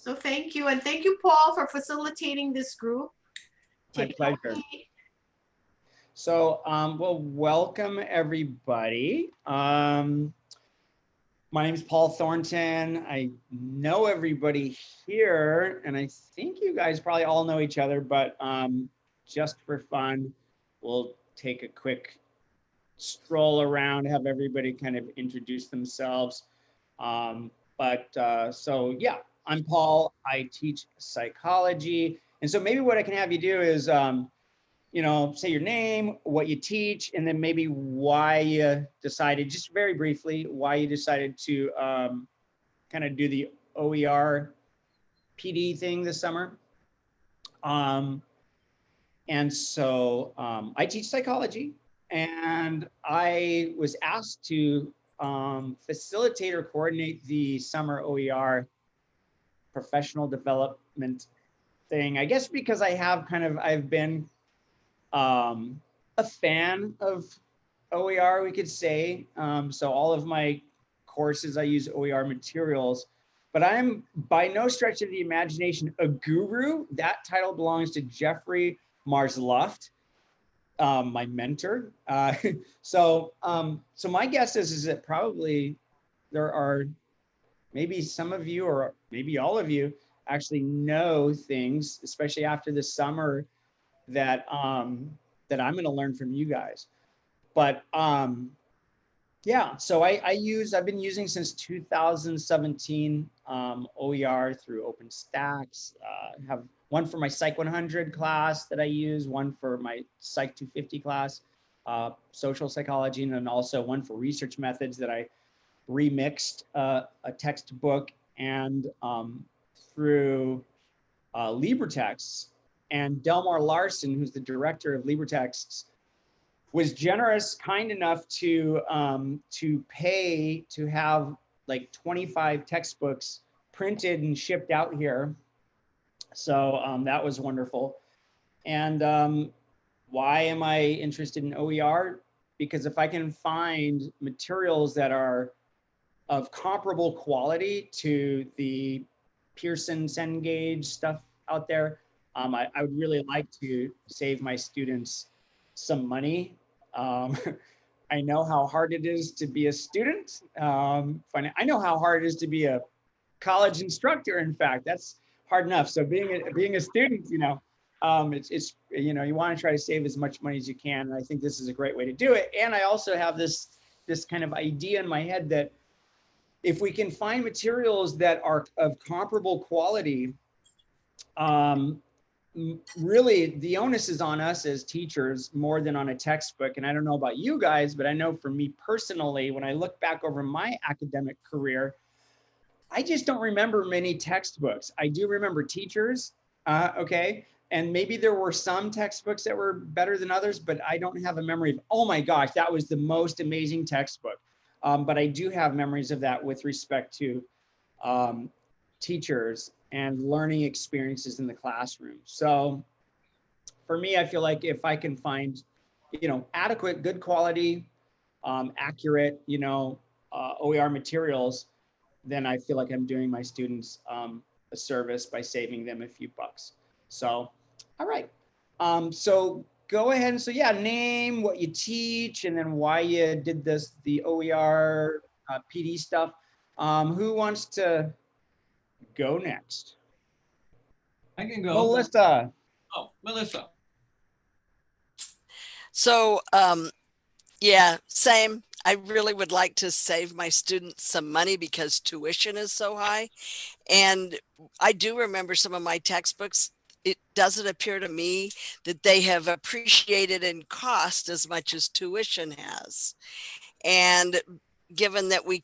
So thank you. And thank you, Paul, for facilitating this group. My pleasure. So, well, welcome everybody. My name is Paul Thornton. I know everybody here, and I think you guys probably all know each other, but just for fun, we'll take a quick stroll around, have everybody kind of introduce themselves. So yeah, I'm Paul. I teach psychology. And so maybe what I can have you do is, say your name, what you teach, and then maybe why you decided, just very briefly, why you decided to kind of do the OER PD thing this summer. I teach psychology, and I was asked to facilitate or coordinate the summer OER professional development thing. I guess because I've been a fan of OER, we could say. So all of my courses, I use OER materials, but I'm by no stretch of the imagination a guru. That title belongs to Jeffrey Marsluft, my mentor. So my guess is that probably there are maybe some of you or maybe all of you actually know things, especially after the summer, that that I'm going to learn from you guys. But yeah, so I've been using since 2017 OER through OpenStax. Have one for my Psych 100 class that I use, one for my Psych 250 class, social psychology, and then also one for research methods that I remixed a textbook and through LibreTexts. And Delmar Larson, who's the director of LibreTexts, was kind enough to pay to have like 25 textbooks printed and shipped out here. So that was wonderful. And why am I interested in OER? Because if I can find materials that are of comparable quality to the Pearson Cengage stuff out there, I would really like to save my students some money. I know how hard it is to be a student. I know how hard it is to be a college instructor. In fact, that's hard enough. So being a student, it's you want to try to save as much money as you can. And I think this is a great way to do it. And I also have this kind of idea in my head that if we can find materials that are of comparable quality, really the onus is on us as teachers more than on a textbook. And I don't know about you guys, but I know for me personally, when I look back over my academic career, I just don't remember many textbooks. I do remember teachers, okay? And maybe there were some textbooks that were better than others, but I don't have a memory of, oh my gosh, that was the most amazing textbook. But I do have memories of that with respect to teachers and learning experiences in the classroom. So for me, I feel like if I can find, adequate, good quality, accurate, OER materials, then I feel like I'm doing my students a service by saving them a few bucks. So, all right. So go ahead and name, what you teach, and then why you did the OER PD stuff. Who wants to go next? I can go. Melissa. Oh, Melissa. So, yeah, same. I really would like to save my students some money because tuition is so high. And I do remember some of my textbooks. It doesn't appear to me that they have appreciated in cost as much as tuition has. And given that we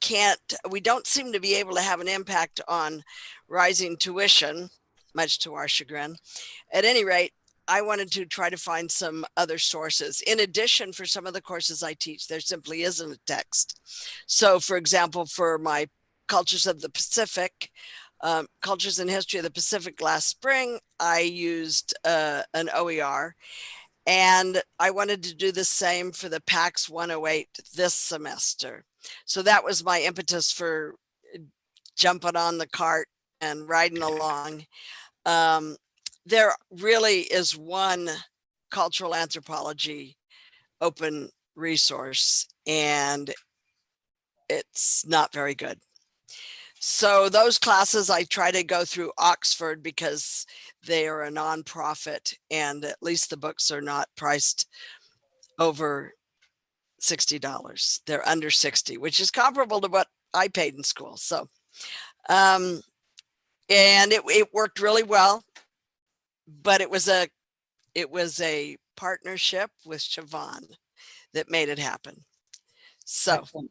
don't seem to be able to have an impact on rising tuition, much to our chagrin. At any rate, I wanted to try to find some other sources. In addition, for some of the courses I teach, there simply isn't a text. So for example, for my Cultures of the Pacific, Cultures and History of the Pacific last spring, I used an OER. And I wanted to do the same for the PAX 108 this semester. So that was my impetus for jumping on the cart and riding along. There really is one cultural anthropology open resource, and it's not very good. So those classes I try to go through Oxford because they are a nonprofit, and at least the books are not priced over $60. They're under 60, which is comparable to what I paid in school. So, and it worked really well, but it was a partnership with Siobhan that made it happen. So Excellent.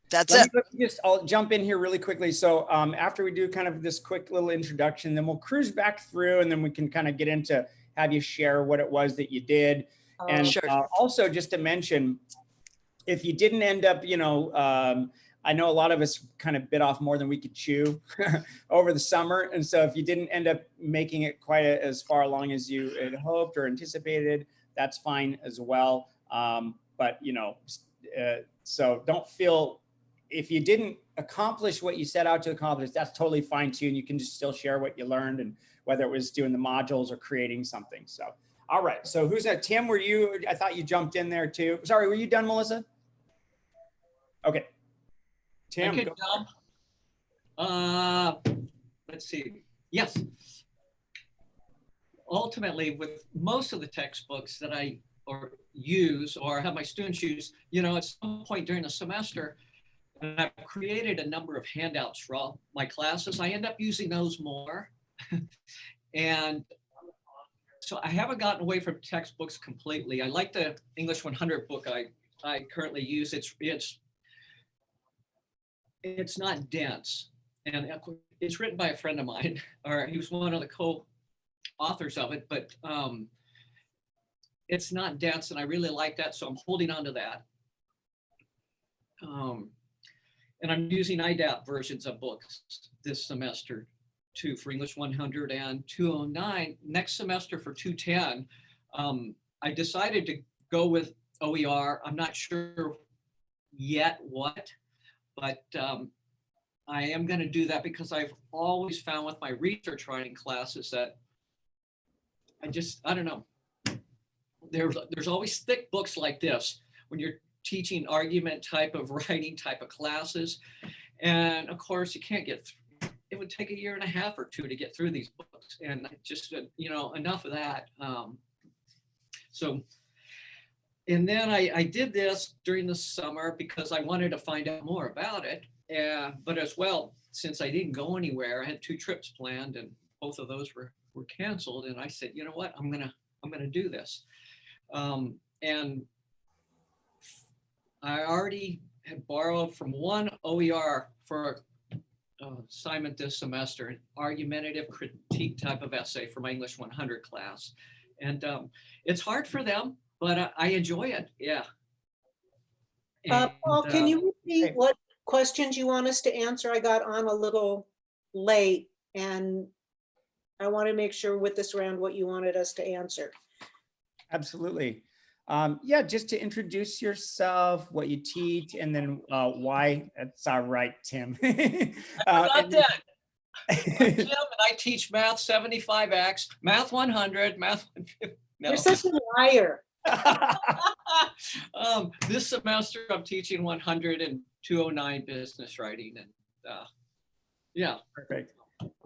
that's it. I'll jump in here really quickly. So after we do kind of this quick little introduction, then we'll cruise back through, and then we can kind of get into have you share what it was that you did. And Sure. Also just to mention, if you didn't end up, I know a lot of us kind of bit off more than we could chew over the summer. And so if you didn't end up making it quite as far along as you had hoped or anticipated, that's fine as well. But, so don't feel, if you didn't accomplish what you set out to accomplish, that's totally fine too. And you can just still share what you learned, and whether it was doing the modules or creating something. So, all right. So who's that? Tim, were you, I thought you jumped in there too. Sorry, were you done, Melissa? Okay. Tim, I could jump. Let's see. Yes. Ultimately, with most of the textbooks that I use or have my students use, at some point during the semester, and I've created a number of handouts for all my classes. I end up using those more. And so I haven't gotten away from textbooks completely. I like the English 100 book I currently use. It's not dense, and it's written by a friend of mine, or he was one of the co-authors of it, but it's not dense, and I really like that, so I'm holding on to that. And I'm using IDAP versions of books this semester too, for English 100 and 209. Next semester for 210, I decided to go with OER. I'm not sure yet what, but I am going to do that because I've always found with my research writing classes that I don't know. There's always thick books like this when you're teaching argument type of writing type of classes. And of course you can't get through. It would take a year and a half or two to get through these books. And just, enough of that. And then I did this during the summer because I wanted to find out more about it. But as well, since I didn't go anywhere, I had 2 trips planned, and both of those were canceled. And I said, you know what, I'm gonna do this. And I already had borrowed from one OER for assignment this semester, an argumentative critique type of essay for my English 100 class. And it's hard for them, but I enjoy it. Yeah. Paul, can you repeat what questions you want us to answer? I got on a little late, and I want to make sure with this round what you wanted us to answer. Absolutely. Yeah, just to introduce yourself, what you teach, and then why. That's all right, Tim. I'm that. I'm Tim, and I teach math 75X, math 100, math 150. No. You're such a liar. This semester I'm teaching 100 and 209 business writing, and yeah. Perfect.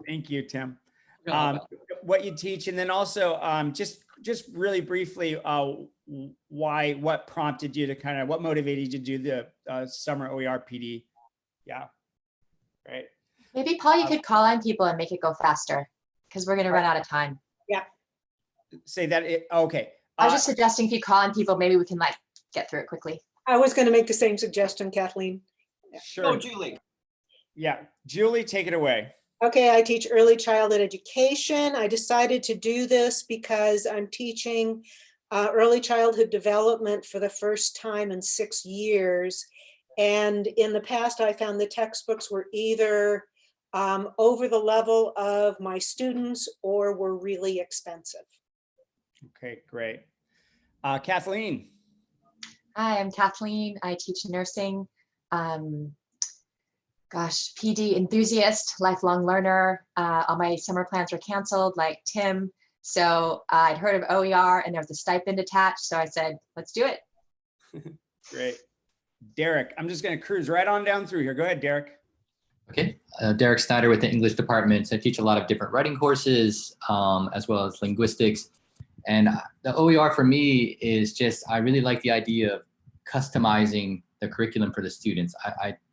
Thank you, Tim. What you teach, and then also just really briefly, what prompted you to what motivated you to do the summer OER PD? Yeah, right. Maybe Paul, you could call on people and make it go faster, because we're going to run out of time. Yeah. Say that. Okay. I was just suggesting if you call on people, maybe we can get through it quickly. I was going to make the same suggestion, Kathleen. Sure. Oh, Julie. Yeah, Julie, take it away. Okay, I teach early childhood education. I decided to do this because I'm teaching early childhood development for the first time in 6 years. And in the past, I found the textbooks were either over the level of my students or were really expensive. Okay, great. Kathleen. Hi, I'm Kathleen. I teach nursing. gosh, PD enthusiast, lifelong learner. All my summer plans were canceled, like Tim. So I'd heard of OER and there was a stipend attached. So I said, let's do it. Great. Derek, I'm just going to cruise right on down through here. Go ahead, Derek. Okay, Derek Snyder with the English department. So I teach a lot of different writing courses, as well as linguistics. And the OER for me is just, I really like the idea of customizing the curriculum for the students.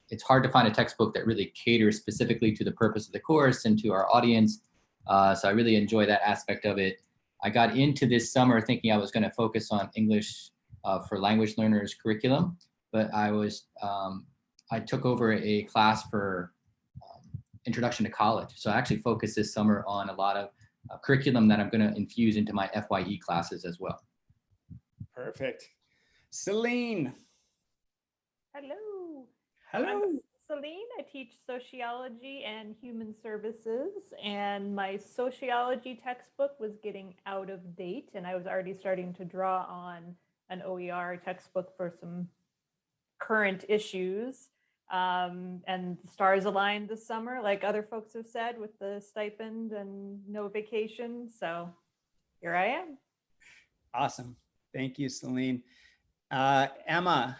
It's hard to find a textbook that really caters specifically to the purpose of the course and to our audience. So I really enjoy that aspect of it. I got into this summer thinking I was going to focus on English for language learners curriculum, but I took over a class for Introduction to College. So I actually focused this summer on a lot of curriculum that I'm going to infuse into my FYE classes as well. Perfect. Celine. Hello. Hello. I'm Celine. I teach sociology and human services, and my sociology textbook was getting out of date, and I was already starting to draw on an OER textbook for some current issues. And the stars aligned this summer, like other folks have said, with the stipend and no vacation. So here I am. Awesome. Thank you, Celine. Emma.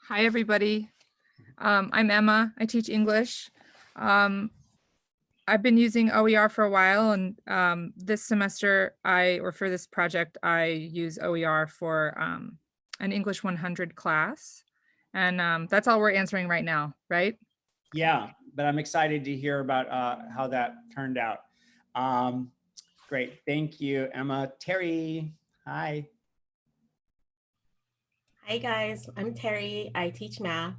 Hi, everybody. I'm Emma. I teach English. I've been using OER for a while, and this semester, for this project, I use OER for an English 100 class. And that's all we're answering right now, right? Yeah, but I'm excited to hear about how that turned out. Great. Thank you, Emma. Terry, hi. Hi guys, I'm Terry. I teach math.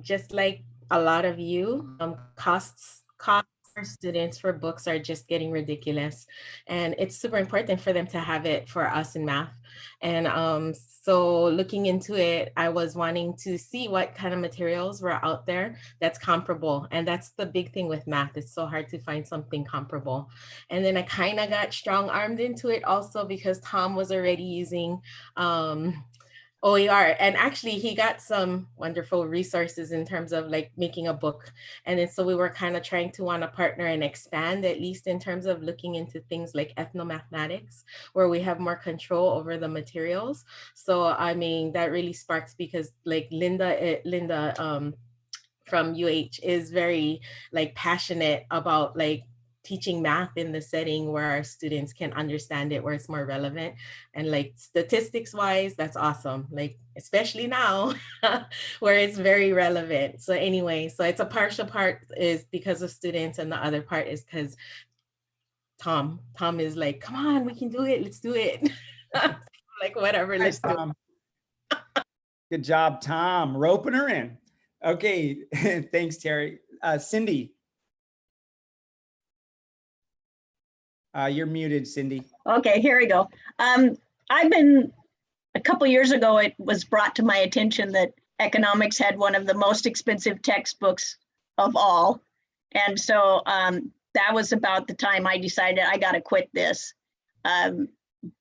Just like a lot of you, costs for students for books are just getting ridiculous, and it's super important for them to have it for us in math. And so looking into it, I was wanting to see what kind of materials were out there that's comparable, and that's the big thing with math. It's so hard to find something comparable. And then I kind of got strong-armed into it also because Tom was already using OER, and actually he got some wonderful resources in terms of like making a book. And then so we were kind of trying to want to partner and expand, at least in terms of looking into things like ethnomathematics, where we have more control over the materials. So I mean, that really sparks because like Linda from UH is very like passionate about like teaching math in the setting where our students can understand it, where it's more relevant. And like statistics wise, that's awesome. Like, especially now where it's very relevant. So anyway, so it's a partial part is because of students, and the other part is because Tom is like, come on, we can do it. Let's do it. Like, whatever, let's do it. Good job, Tom, roping her in. Okay, thanks, Terry. Cindy. You're muted, Cindy. Okay, here we go. A couple years ago, it was brought to my attention that economics had one of the most expensive textbooks of all. And so that was about the time I decided I got to quit this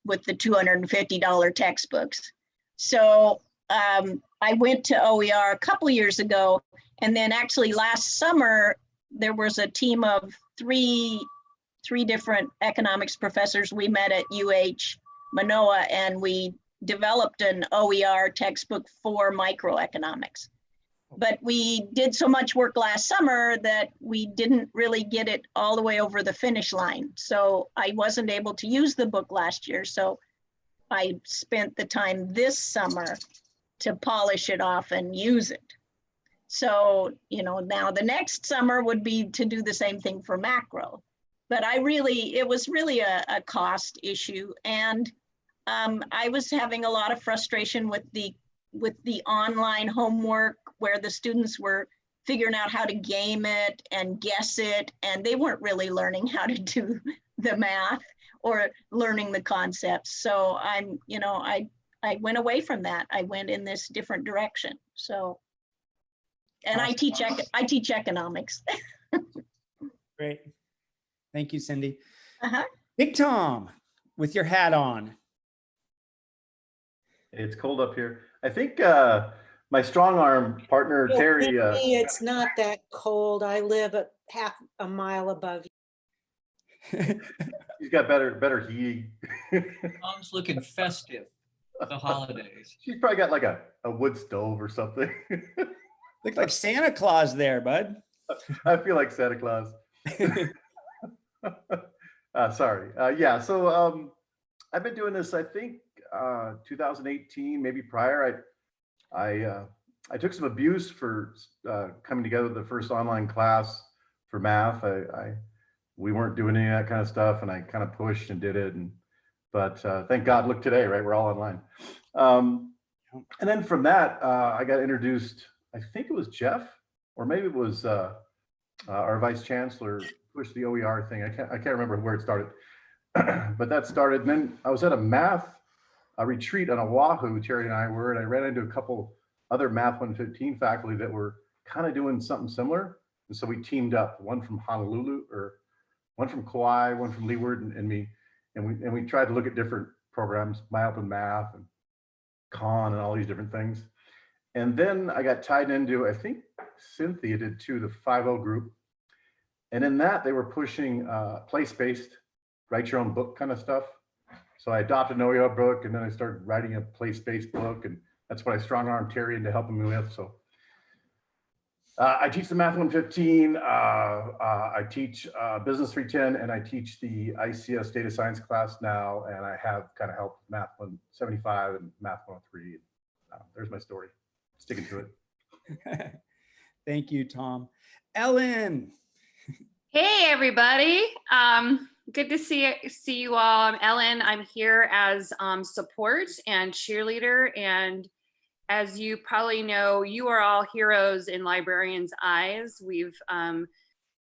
with the $250 textbooks. So I went to OER a couple years ago, and then actually last summer, there was a team of three different economics professors. We met at UH Manoa, and we developed an OER textbook for microeconomics. But we did so much work last summer that we didn't really get it all the way over the finish line. So I wasn't able to use the book last year. So I spent the time this summer to polish it off and use it. So, you know, now the next summer would be to do the same thing for macro. But it was really a cost issue. And I was having a lot of frustration with the online homework where the students were figuring out how to game it and guess it, and they weren't really learning how to do the math or learning the concepts. So I went away from that. I went in this different direction. So, and awesome. I teach economics. Great. Thank you, Cindy. Big Tom, with your hat on. It's cold up here. I think my strong arm partner, You'll Terry, think me, it's not that cold. I live at half a mile above you. he's got better heating. Mom's looking festive for the holidays. She's probably got like a wood stove or something. Look like Santa Claus there, bud. I feel like Santa Claus. Sorry. Yeah, so I've been doing this, I think, 2018, maybe prior. I took some abuse for coming together with the first online class for math. We weren't doing any of that kind of stuff, and I kind of pushed and did it. But thank God, look today, right? We're all online. And then from that, I got introduced, I think it was Jeff, or maybe it was our vice chancellor pushed the OER thing. I can't remember where it started, but that started. And then I was at a math retreat on Oahu, Terry and I were, and I ran into a couple other Math 115 faculty that were kind of doing something similar. And so we teamed up, one from Honolulu, or one from Kauai, one from Leeward, and me. And we tried to look at different programs, My Open Math and Khan and all these different things. And then I got tied into, I think Cynthia did too, the 5.0 group. And in that, they were pushing place-based, write your own book kind of stuff. So I adopted an OER book, and then I started writing a place-based book, and that's what I strong-armed Terry into helping me with. So I teach the Math 115, I teach Business 310, and I teach the ICS data science class now, and I have kind of helped Math 175 and Math 103. There's my story. Sticking to it. Thank you, Tom. Ellen. Hey, everybody. Good to see you all. I'm Ellen. I'm here as support and cheerleader. And as you probably know, you are all heroes in librarians' eyes.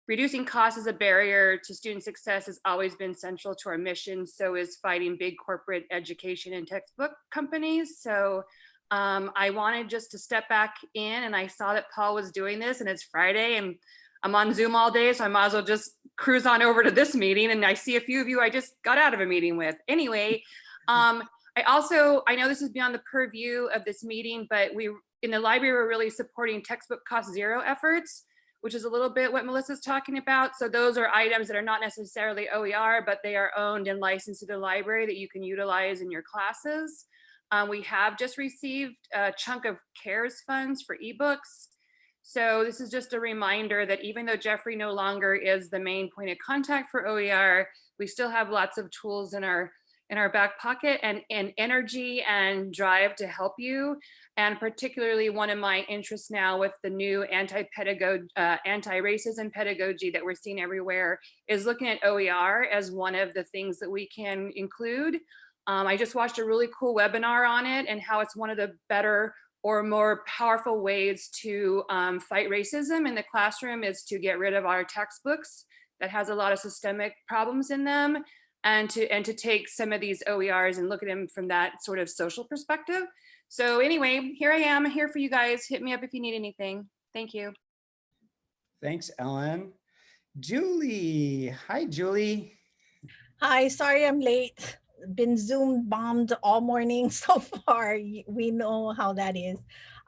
Reducing costs as a barrier to student success has always been central to our mission. So is fighting big corporate education and textbook companies. So I wanted just to step back in, and I saw that Paul was doing this, and it's Friday, and I'm on Zoom all day, so I might as well just cruise on over to this meeting. And I see a few of you I just got out of a meeting with. Anyway, I know this is beyond the purview of this meeting, but we in the library we're really supporting textbook cost zero efforts, which is a little bit what Melissa's talking about. So those are items that are not necessarily OER, but they are owned and licensed to the library that you can utilize in your classes. We have just received a chunk of CARES funds for ebooks. So this is just a reminder that even though Jeffrey no longer is the main point of contact for OER, we still have lots of tools in our back pocket and energy and drive to help you. And particularly one of my interests now with the new anti-racism pedagogy that we're seeing everywhere is looking at OER as one of the things that we can include. I just watched a really cool webinar on it and how it's one of the better or more powerful ways to fight racism in the classroom is to get rid of our textbooks that has a lot of systemic problems in them, and to take some of these OERs and look at them from that sort of social perspective. So anyway, here I am, here for you guys. Hit me up if you need anything. Thank you. Thanks, Ellen. Julie. Hi, Julie. Hi, sorry I'm late. Been Zoom bombed all morning so far. We know how that is.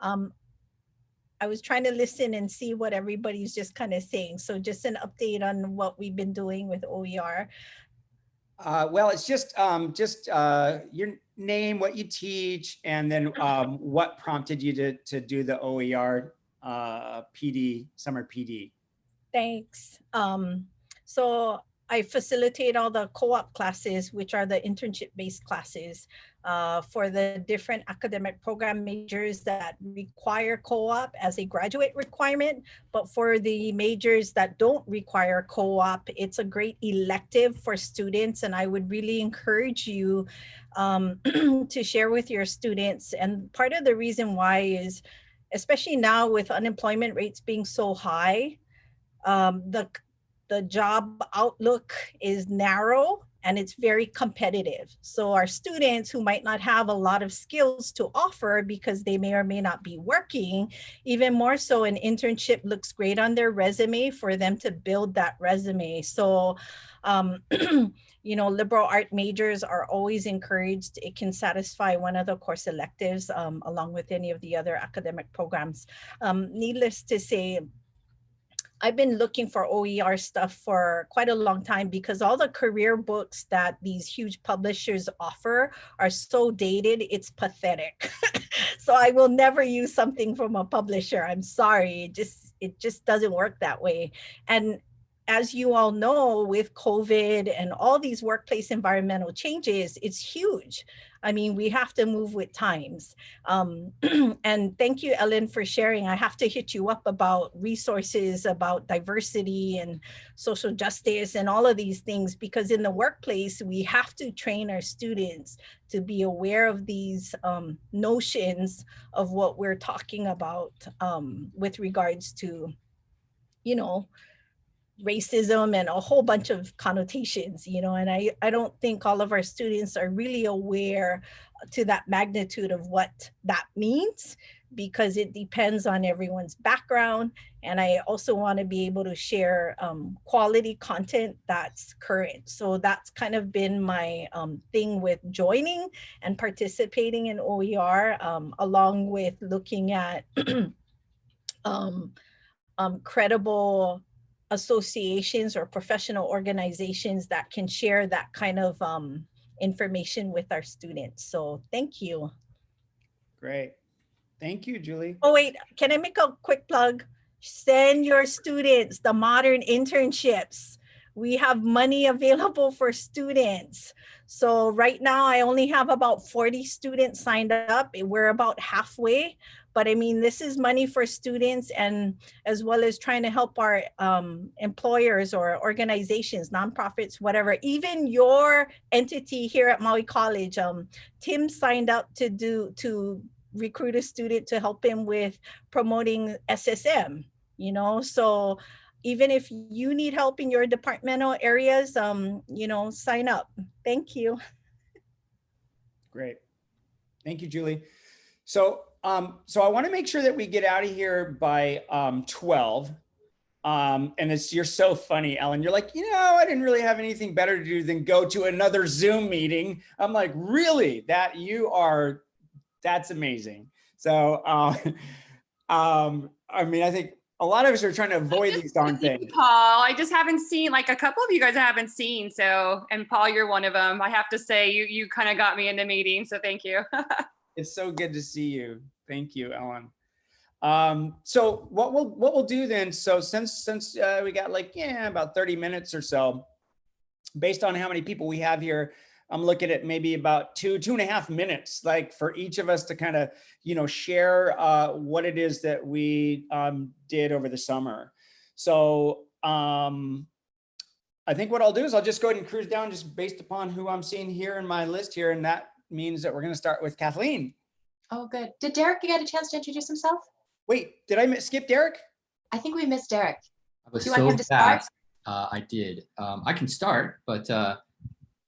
I was trying to listen and see what everybody's just kind of saying. So just an update on what we've been doing with OER. Well, it's just your name, what you teach, and then what prompted you to do the OER PD, summer PD. Thanks. So I facilitate all the co-op classes, which are the internship-based classes for the different academic program majors that require co-op as a graduate requirement. But for the majors that don't require co-op, it's a great elective for students. And I would really encourage you to share with your students. And part of the reason why is, especially now with unemployment rates being so high, the job outlook is narrow and it's very competitive. So our students who might not have a lot of skills to offer because they may or may not be working, even more so, an internship looks great on their resume for them to build that resume. So, you know, liberal art majors are always encouraged. It can satisfy one of the course electives along with any of the other academic programs. Needless to say, I've been looking for OER stuff for quite a long time because all the career books that these huge publishers offer are so dated, it's pathetic. So I will never use something from a publisher. I'm sorry, it just doesn't work that way. And as you all know, with COVID and all these workplace environmental changes, it's huge. I mean, we have to move with times. And thank you, Ellen, for sharing. I have to hit you up about resources, about diversity and social justice and all of these things, because in the workplace, we have to train our students to be aware of these notions of what we're talking about with regards to, you know, racism and a whole bunch of connotations, you know, and I don't think all of our students are really aware to that magnitude of what that means, because it depends on everyone's background. And I also want to be able to share quality content that's current. So that's kind of been my thing with joining and participating in OER, along with looking at credible associations or professional organizations that can share that kind of information with our students. So thank you. Great. Thank you, Julie. Oh, wait, can I make a quick plug? Send your students the modern internships. We have money available for students. So right now I only have about 40 students signed up. We're about halfway. But I mean, this is money for students, and as well as trying to help our employers or organizations, nonprofits, whatever. Even your entity here at Maui College, Tim signed up to recruit a student to help him with promoting SSM, you know? So even if you need help in your departmental areas, you know, sign up. Thank you. Great. Thank you, Julie. So I want to make sure that we get out of here by 12. And you're so funny, Ellen. You're like, you know, I didn't really have anything better to do than go to another Zoom meeting. I'm like, really? That's amazing. So, I mean, I think a lot of us are trying to avoid these darn things. Paul, I just haven't seen, like, a couple of you guys I haven't seen. So, and Paul, you're one of them. I have to say, you kind of got me in the meeting. So thank you. It's so good to see you. Thank you, Ellen. So what we'll do then, so since we got like, about 30 minutes or so, based on how many people we have here, I'm looking at maybe about 2.5 minutes, like for each of us to kind of, you know, share what it is that we did over the summer. So I think what I'll do is I'll just go ahead and cruise down just based upon who I'm seeing here in my list here. And that means that we're going to start with Kathleen. Oh, good. Did Derek get a chance to introduce himself? Wait, did I skip Derek? I think we missed Derek. I was Do you want so him to start? fast. I did. I can start, but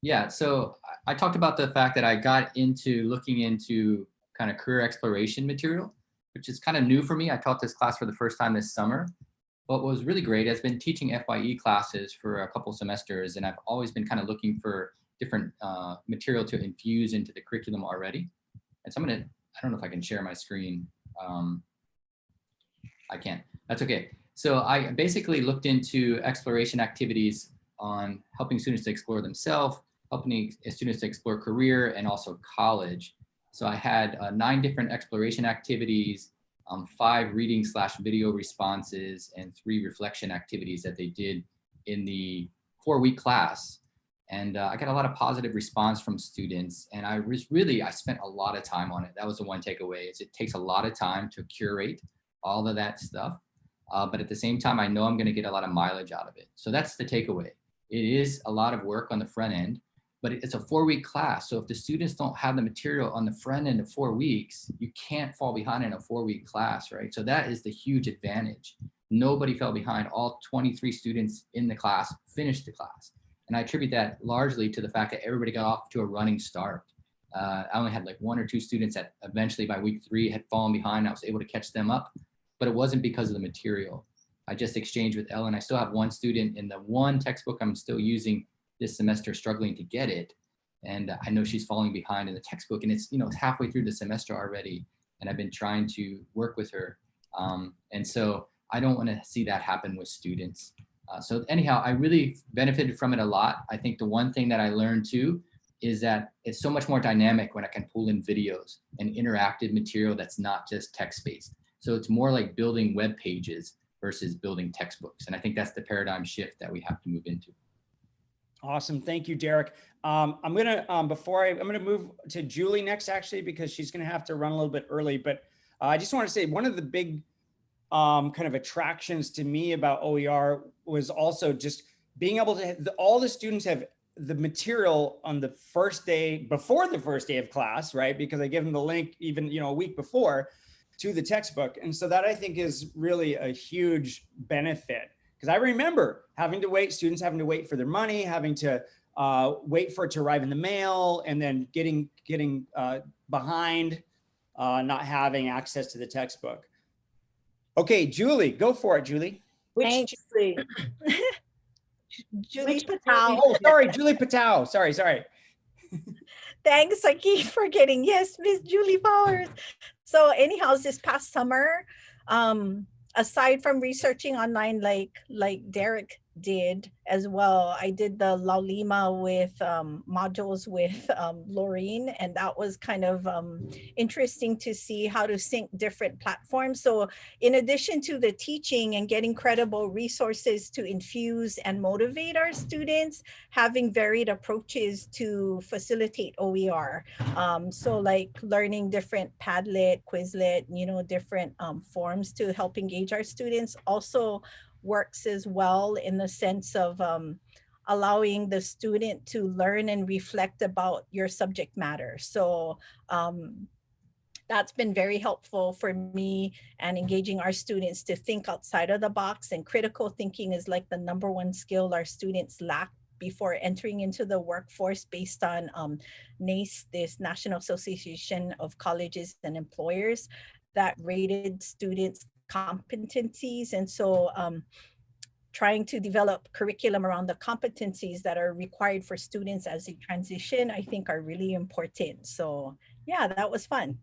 yeah. So I talked about the fact that I got into looking into kind of career exploration material, which is kind of new for me. I taught this class for the first time this summer. What was really great, I've been teaching FYE classes for a couple semesters, and I've always been kind of looking for different material to infuse into the curriculum already. And so I don't know if I can share my screen. I can't, that's okay. So I basically looked into exploration activities on helping students to explore themselves, helping students to explore career and also college. So I had 9 different exploration activities, 5 reading/video responses, and 3 reflection activities that they did in the 4-week class. And I got a lot of positive response from students. And I spent a lot of time on it. That was the one takeaway, is it takes a lot of time to curate all of that stuff. But at the same time, I know I'm going to get a lot of mileage out of it. So that's the takeaway. It is a lot of work on the front end, but it's a 4-week class. So if the students don't have the material on the front end of 4 weeks, you can't fall behind in a 4-week class, right? So that is the huge advantage. Nobody fell behind. All 23 students in the class finished the class. And I attribute that largely to the fact that everybody got off to a running start. I only had like 1 or 2 students that eventually by week 3 had fallen behind. I was able to catch them up, but it wasn't because of the material. I just exchanged with Ellen. I still have 1 student in the 1 textbook I'm still using this semester, struggling to get it. And I know she's falling behind in the textbook, and it's, it's halfway through the semester already. And I've been trying to work with her. And so I don't want to see that happen with students. So anyhow, I really benefited from it a lot. I think the one thing that I learned too is that it's so much more dynamic when I can pull in videos and interactive material that's not just text-based. So it's more like building web pages versus building textbooks. And I think that's the paradigm shift that we have to move into. Awesome. Thank you, Derek. I'm going to move to Julie next, actually, because she's going to have to run a little bit early. But I just want to say one of the big kind of attractions to me about OER was also just being able to, all the students have the material on the first day, before the first day of class, right? Because I give them the link even, a week before to the textbook. And so that I think is really a huge benefit. Because I remember students having to wait for their money, having to wait for it to arrive in the mail, and then getting behind not having access to the textbook. Okay, Julie, go for it, Julie. Which Julie? Julie Patel. Oh, sorry, Julie Patel. Sorry. Thanks, I keep forgetting. Yes, Miss Julie Powers. So anyhow, this past summer, aside from researching online like Derek did as well, I did the Laulima with modules with Laureen, and that was kind of interesting to see how to sync different platforms. So in addition to the teaching and getting credible resources to infuse and motivate our students, having varied approaches to facilitate OER. So like learning different Padlet, Quizlet, different forms to help engage our students also works as well, in the sense of allowing the student to learn and reflect about your subject matter. So that's been very helpful for me, and engaging our students to think outside of the box. And critical thinking is like the #1 skill our students lack before entering into the workforce, based on NACE, this National Association of Colleges and Employers, that rated students' competencies. And so trying to develop curriculum around the competencies that are required for students as they transition, I think are really important. So yeah, that was fun.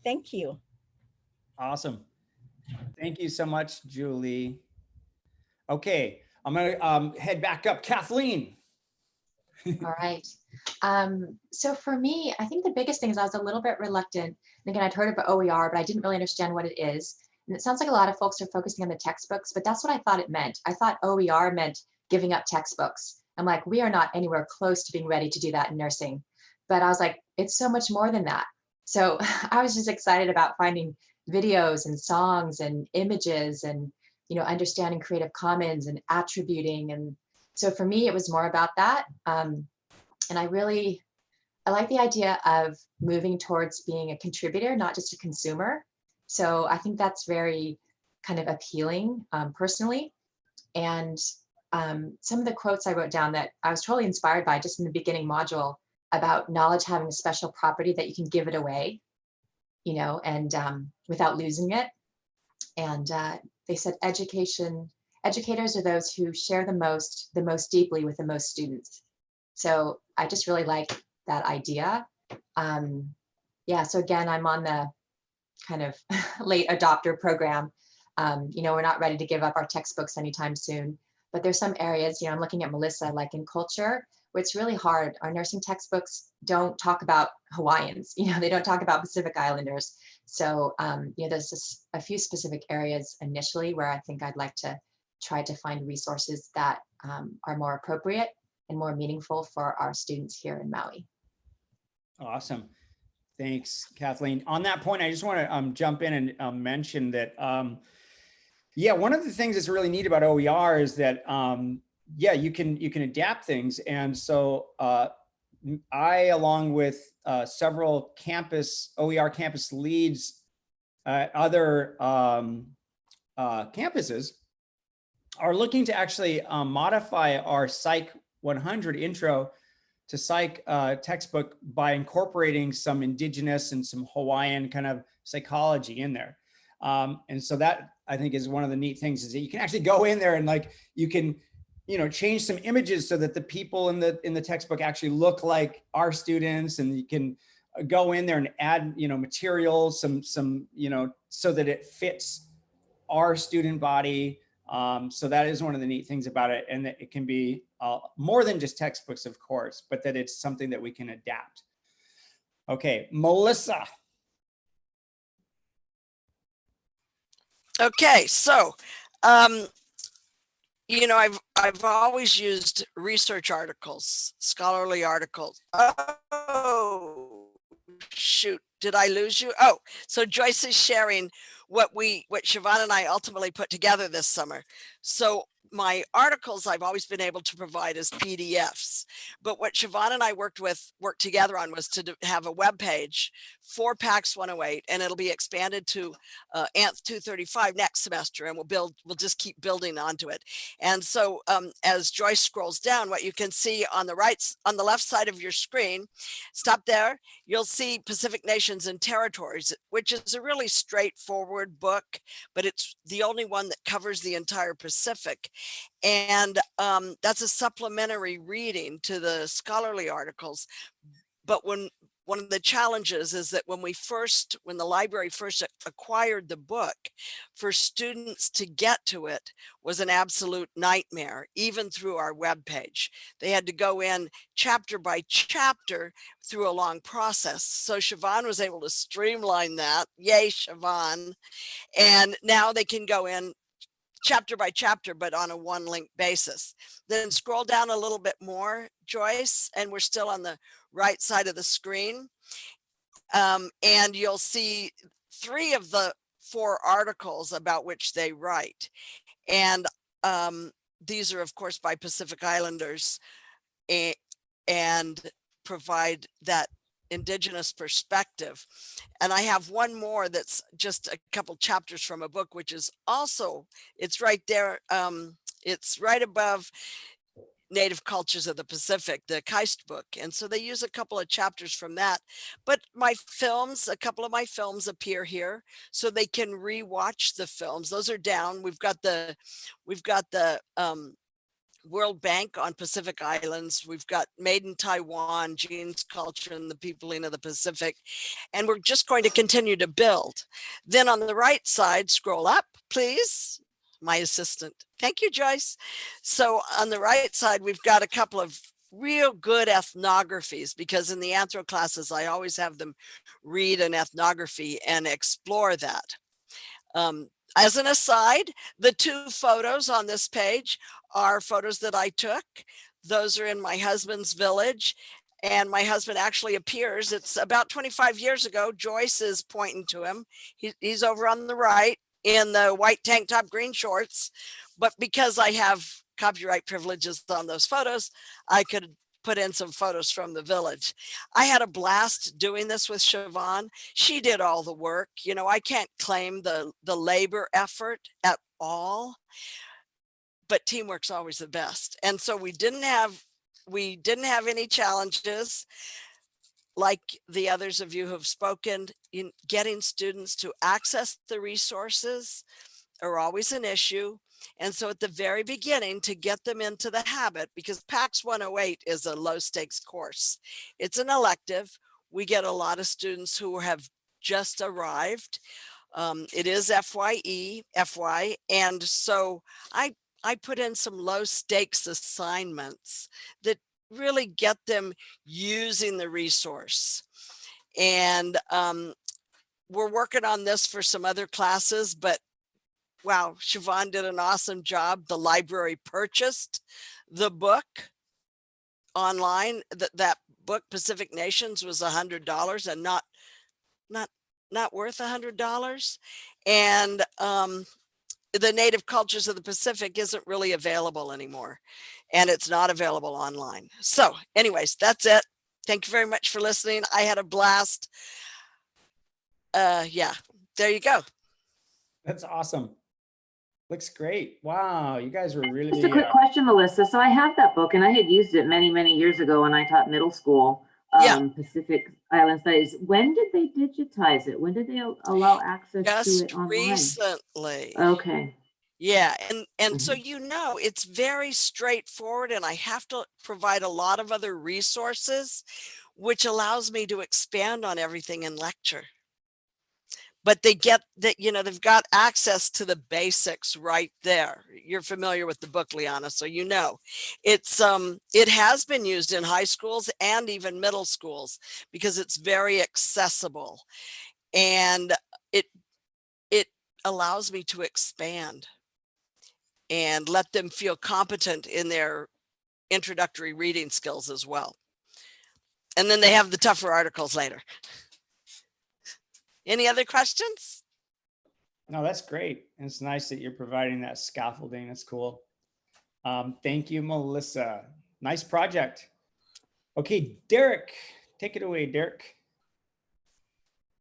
Thank you. Awesome. Thank you so much, Julie. Okay, I'm gonna head back up. Kathleen. All right. So for me, I think the biggest thing is I was a little bit reluctant. And again, I'd heard of OER, but I didn't really understand what it is. And it sounds like a lot of folks are focusing on the textbooks, but that's what I thought it meant. I thought OER meant giving up textbooks. I'm like, we are not anywhere close to being ready to do that in nursing. But I was like, it's so much more than that. So I was just excited about finding videos and songs and images and, understanding Creative Commons and attributing. And so for me, it was more about that. And I like the idea of moving towards being a contributor, not just a consumer. So I think that's very kind of appealing personally. And some of the quotes I wrote down that I was totally inspired by just in the beginning module about knowledge having a special property that you can give it away, and without losing it. And they said educators are those who share the most deeply with the most students. So I just really like that idea. So again, I'm on the kind of late adopter program. We're not ready to give up our textbooks anytime soon, but there's some areas, I'm looking at Melissa, like in culture, where it's really hard. Our nursing textbooks don't talk about Hawaiians, they don't talk about Pacific Islanders. So, there's just a few specific areas initially where I think I'd like to try to find resources that are more appropriate and more meaningful for our students here in Maui. Awesome. Thanks, Kathleen. On that point, I just want to jump in and mention that, one of the things that's really neat about OER is that, you can adapt things. And so I, along with several OER campus leads at other campuses, are looking to actually modify our psych 100 intro to psych textbook by incorporating some indigenous and some Hawaiian kind of psychology in there. And so that I think is one of the neat things, is that you can actually go in there and like, you can, you know, change some images so that the people in the textbook actually look like our students, and you can go in there and add, you know, materials, some, you know, so that it fits our student body. So that is one of the neat things about it, and that it can be more than just textbooks, of course, but that it's something that we can adapt. Okay, Melissa. Okay, so, you know, I've always used research articles, scholarly articles. Oh, shoot, did I lose you? Oh, so Joyce is sharing what Siobhan and I ultimately put together this summer. So my articles I've always been able to provide as PDFs, but what Siobhan and I worked together on was to have a web page for PAX 108, and it'll be expanded to ANTH 235 next semester, and we'll just keep building onto it. And so as Joyce scrolls down, what you can see on the left side of your screen, stop there, you'll see Pacific Nations and Territories, which is a really straightforward book, but it's the only one that covers the entire Pacific. And that's a supplementary reading to the scholarly articles. But one of the challenges is that when the library first acquired the book, for students to get to it was an absolute nightmare, even through our webpage. They had to go in chapter by chapter through a long process. So Siobhan was able to streamline that. Yay, Siobhan. And now they can go in chapter by chapter, but on a one link basis. Then scroll down a little bit more, Joyce, and we're still on the right side of the screen. And you'll see 3 of the 4 articles about which they write. And these are, of course, by Pacific Islanders, and provide that indigenous perspective. And I have one more that's just a couple chapters from a book, which is also, it's right there. It's right above Native Cultures of the Pacific, the Keist book. And so they use a couple of chapters from that. But my films, a couple of my films appear here, so they can rewatch the films. Those are down. We've got the World Bank on Pacific Islands. We've got Made in Taiwan, Gene's Culture, and the Peopling of the Pacific. And we're just going to continue to build. Then on the right side, scroll up, please. My assistant. Thank you, Joyce. So on the right side, we've got a couple of real good ethnographies, because in the anthro classes, I always have them read an ethnography and explore that. As an aside, the 2 photos on this page are photos that I took. Those are in my husband's village, and my husband actually appears. It's about 25 years ago. Joyce is pointing to him. He's over on the right in the white tank top, green shorts. But because I have copyright privileges on those photos, I could put in some photos from the village. I had a blast doing this with Siobhan. She did all the work. You know, I can't claim the labor effort at all, but teamwork's always the best. And so we didn't have any challenges like the others of you who have spoken. In getting students to access the resources are always an issue. And so at the very beginning, to get them into the habit, because PAX 108 is a low stakes course. It's an elective. We get a lot of students who have just arrived. It is FY, and so I put in some low stakes assignments that really get them using the resource. And we're working on this for some other classes, but wow, Siobhan did an awesome job. The library purchased the book online. That book, Pacific Nations, was $100 and not worth $100. And the Native Cultures of the Pacific isn't really available anymore, and it's not available online. So anyways, that's it. Thank you very much for listening. I had a blast. Yeah, there you go. That's awesome. Looks great. Wow, you guys were really. Just a quick question, Melissa. So I have that book and I had used it many, many years ago when I taught middle school, Pacific Island Studies. When did they digitize it? When did they allow access to it online? Recently. Okay. Yeah, and so it's very straightforward, and I have to provide a lot of other resources, which allows me to expand on everything in lecture. But they get that, they've got access to the basics right there. You're familiar with the book, Liana, so it's it has been used in high schools and even middle schools because it's very accessible, and it allows me to expand and let them feel competent in their introductory reading skills as well. And then they have the tougher articles later. Any other questions? No, that's great. It's nice that you're providing that scaffolding. That's cool. Thank you, Melissa. Nice project. Okay, Derek, take it away, Derek.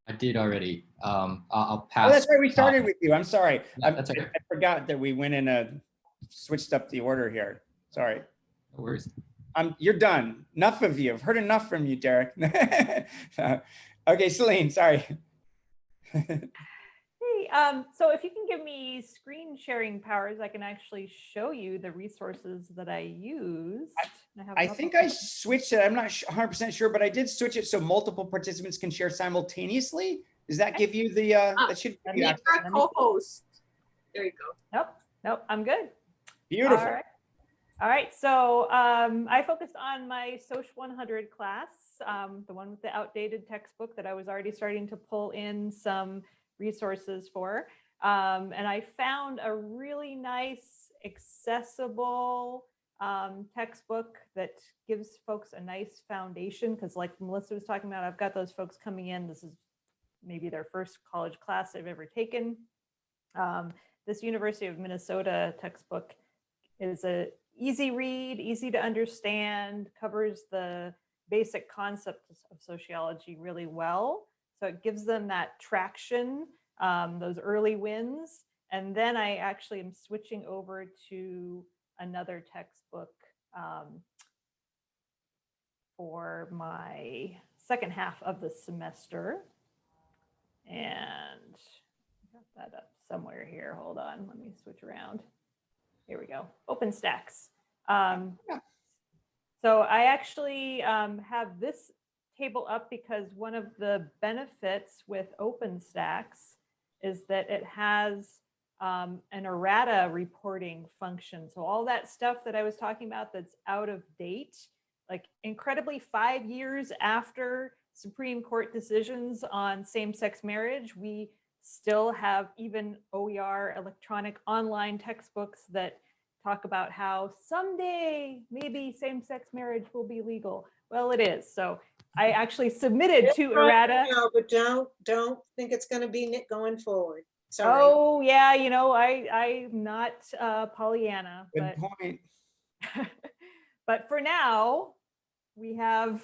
I did already. I'll pass. Oh, that's right. We started with you. I'm sorry. That's okay. I forgot that we went in switched up the order here. Sorry. No worries. You're done. Enough of you. I've heard enough from you, Derek. Okay, Celine, sorry. Hey, so if you can give me screen sharing powers, I can actually show you the resources that I used. I think I switched it. I'm not 100% sure, but I did switch it so multiple participants can share simultaneously. Does that give you the, that should give you access? You're a co-host. There you go. Nope, I'm good. Beautiful. All right, so I focused on my Soc 100 class, the one with the outdated textbook that I was already starting to pull in some resources for. And I found a really nice, accessible textbook that gives folks a nice foundation, because like Melissa was talking about, I've got those folks coming in. This is maybe their first college class they've ever taken. This University of Minnesota textbook is a easy read, easy to understand, covers the basic concepts of sociology really well. So it gives them that traction, those early wins. And then I actually am switching over to another textbook for my second half of the semester. And I got that up somewhere here. Hold on, let me switch around. Here we go, OpenStax. So I actually have this table up because one of the benefits with OpenStax is that it has an errata reporting function. So all that stuff that I was talking about that's out of date, like incredibly 5 years after Supreme Court decisions on same-sex marriage, we still have even OER electronic online textbooks that talk about how someday maybe same-sex marriage will be legal. Well, it is. So I actually submitted to errata. No, but don't think it's going to be going forward. Sorry. Oh yeah, I'm not Pollyanna. Good point. But for now, we have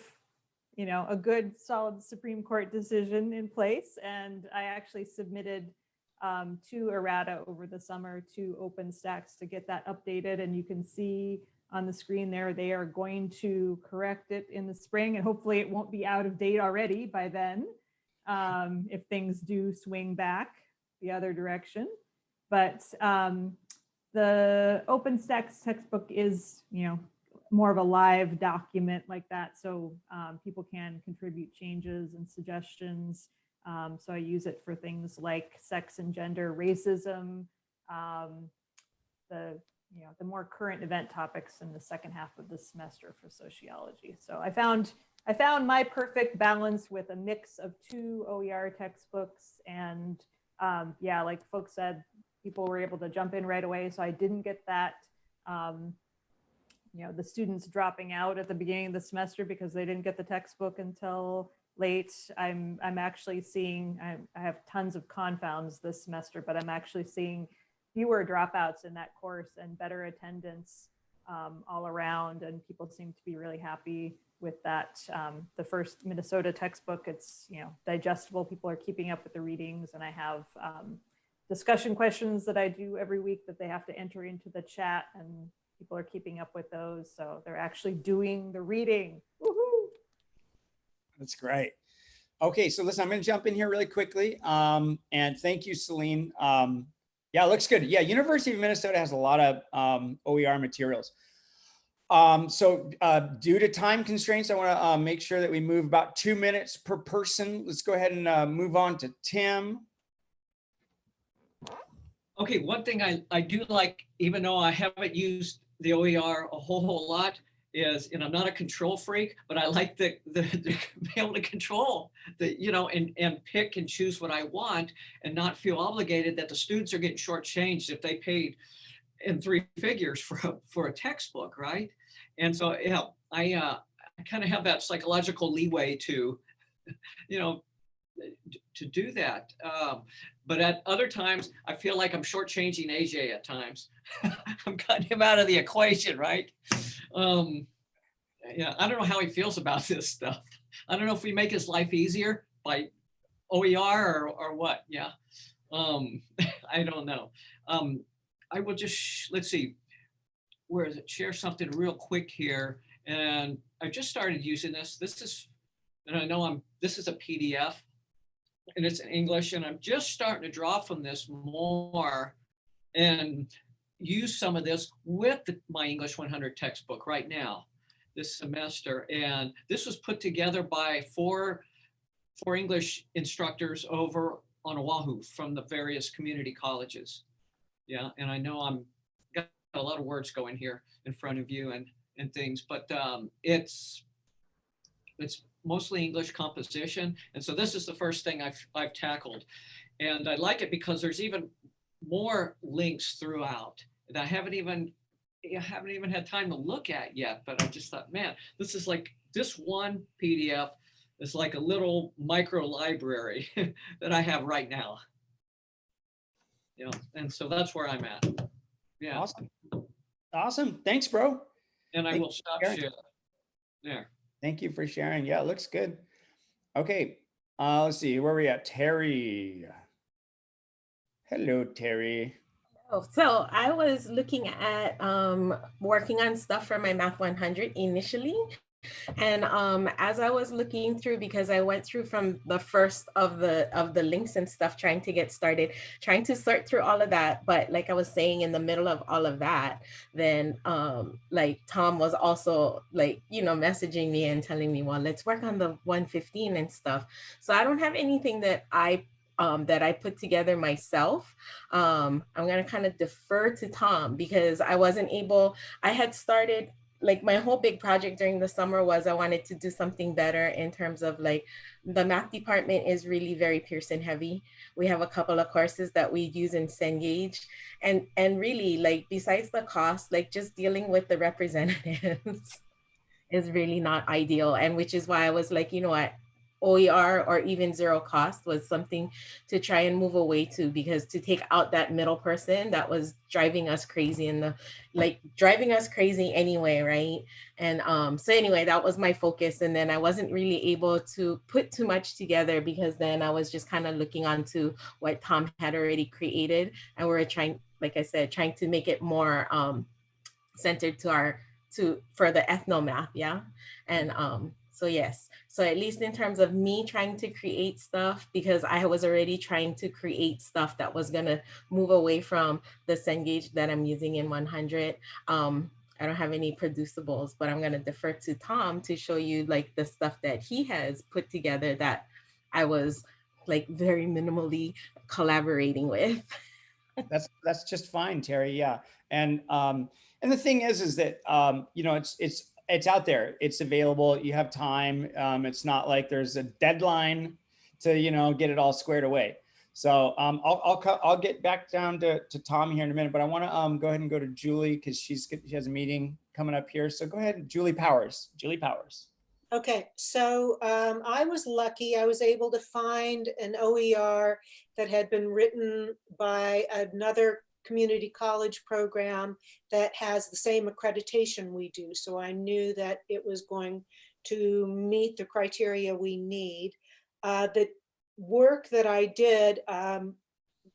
a good solid Supreme Court decision in place, and I actually submitted to errata over the summer to OpenStax to get that updated, and you can see on the screen there they are going to correct it in the spring, and hopefully it won't be out of date already by then if things do swing back the other direction. But the OpenStax textbook is more of a live document like that, so people can contribute changes and suggestions. So I use it for things like sex and gender, racism, the more current event topics in the second half of the semester for sociology. So I found my perfect balance with a mix of 2 OER textbooks, and yeah, like folks said, people were able to jump in right away. So I didn't get that, the students dropping out at the beginning of the semester because they didn't get the textbook until late. I'm actually seeing, I have tons of confounds this semester, but I'm actually seeing fewer dropouts in that course and better attendance all around. And people seem to be really happy with that. The first Minnesota textbook, it's digestible. People are keeping up with the readings, and I have discussion questions that I do every week that they have to enter into the chat, and people are keeping up with those. So they're actually doing the reading. Woohoo! That's great. Okay, so listen, I'm going to jump in here really quickly. And thank you, Celine. Yeah, it looks good. Yeah, University of Minnesota has a lot of OER materials. So due to time constraints, I want to make sure that we move about 2 minutes per person. Let's go ahead and move on to Tim. Okay, one thing I do like, even though I haven't used the OER a whole lot, is, and I'm not a control freak, but I like the be able to control the, you know, and pick and choose what I want and not feel obligated that the students are getting shortchanged if they paid in 3 figures for a textbook, right? And so, yeah, I kind of have that psychological leeway to, you know, to do that. But at other times, I feel like I'm shortchanging AJ at times. I'm cutting him out of the equation, right? Yeah, I don't know how he feels about this stuff. I don't know if we make his life easier by OER or what. Yeah, I don't know. I will just, let's see, where is it? Share something real quick here. And I just started using this. This is, and I know this is a PDF and it's in English, and I'm just starting to draw from this more and use some of this with my English 100 textbook right now this semester. And this was put together by four English instructors over on Oahu from the various community colleges. Yeah, and I know I'm got a lot of words going here in front of you and things, but it's mostly English composition. And so this is the first thing I've tackled. And I like it because there's even more links throughout that I haven't even had time to look at yet, but I just thought, man, this is like, this one PDF is like a little micro library that I have right now. You know, and so that's where I'm at. Yeah. Awesome. Thanks, bro. And I will stop sharing. There. Thank you for sharing. Yeah, it looks good. Okay. Let's see, where are we at? Terry. Hello, Terry. Oh, so I was looking at working on stuff for my Math 100 initially. And as I was looking through, because I went through from the first of the links and stuff, trying to get started, trying to sort through all of that. But like I was saying, in the middle of all of that, then like Tom was also like, you know, messaging me and telling me, well, let's work on the 115 and stuff. So I don't have anything that I put together myself. I'm gonna kind of defer to Tom because I wasn't able, I had started, like my whole big project during the summer was I wanted to do something better in terms of like, the math department is really very Pearson heavy. We have a couple of courses that we use in Cengage, and really like, besides the cost, like just dealing with the representatives is really not ideal. And which is why I was like, you know what, OER or even zero cost was something to try and move away to, because to take out that middle person that was driving us crazy driving us crazy anyway, right? And so anyway, that was my focus. And then I wasn't really able to put too much together because then I was just kind of looking onto what Tom had already created, and we're trying, like I said, trying to make it more centered for the ethnomath, yeah. And so yes, so at least in terms of me trying to create stuff, because I was already trying to create stuff that was gonna move away from the Cengage that I'm using in 100. I don't have any producibles, but I'm gonna defer to Tom to show you like the stuff that he has put together that I was like very minimally collaborating with. That's just fine, Terry. Yeah, and the thing is that you know, it's out there, it's available, you have time. It's not like there's a deadline to, you know, get it all squared away. So I'll get back down to Tom here in a minute, but I want to go ahead and go to Julie because she has a meeting coming up here. So go ahead, Julie Powers. Julie Powers. Okay, so I was lucky. I was able to find an OER that had been written by another community college program that has the same accreditation we do. So I knew that it was going to meet the criteria we need. The work that I did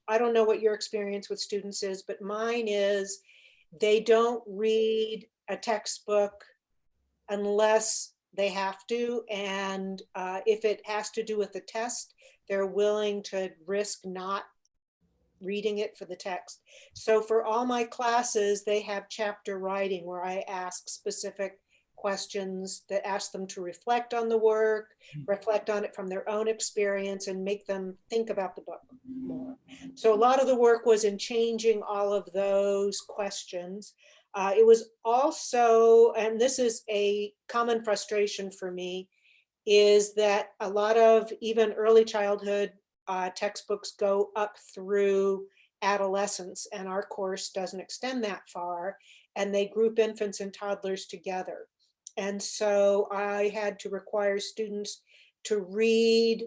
I don't know what your experience with students is, but mine is they don't read a textbook unless they have to. And if it has to do with the test, they're willing to risk not reading it for the text. So for all my classes, they have chapter writing where I ask specific questions that ask them to reflect on the work, reflect on it from their own experience, and make them think about the book more. So a lot of the work was in changing all of those questions. It was also, and this is a common frustration for me, is that a lot of even early childhood textbooks go up through adolescence, and our course doesn't extend that far, and they group infants and toddlers together. And so I had to require students to read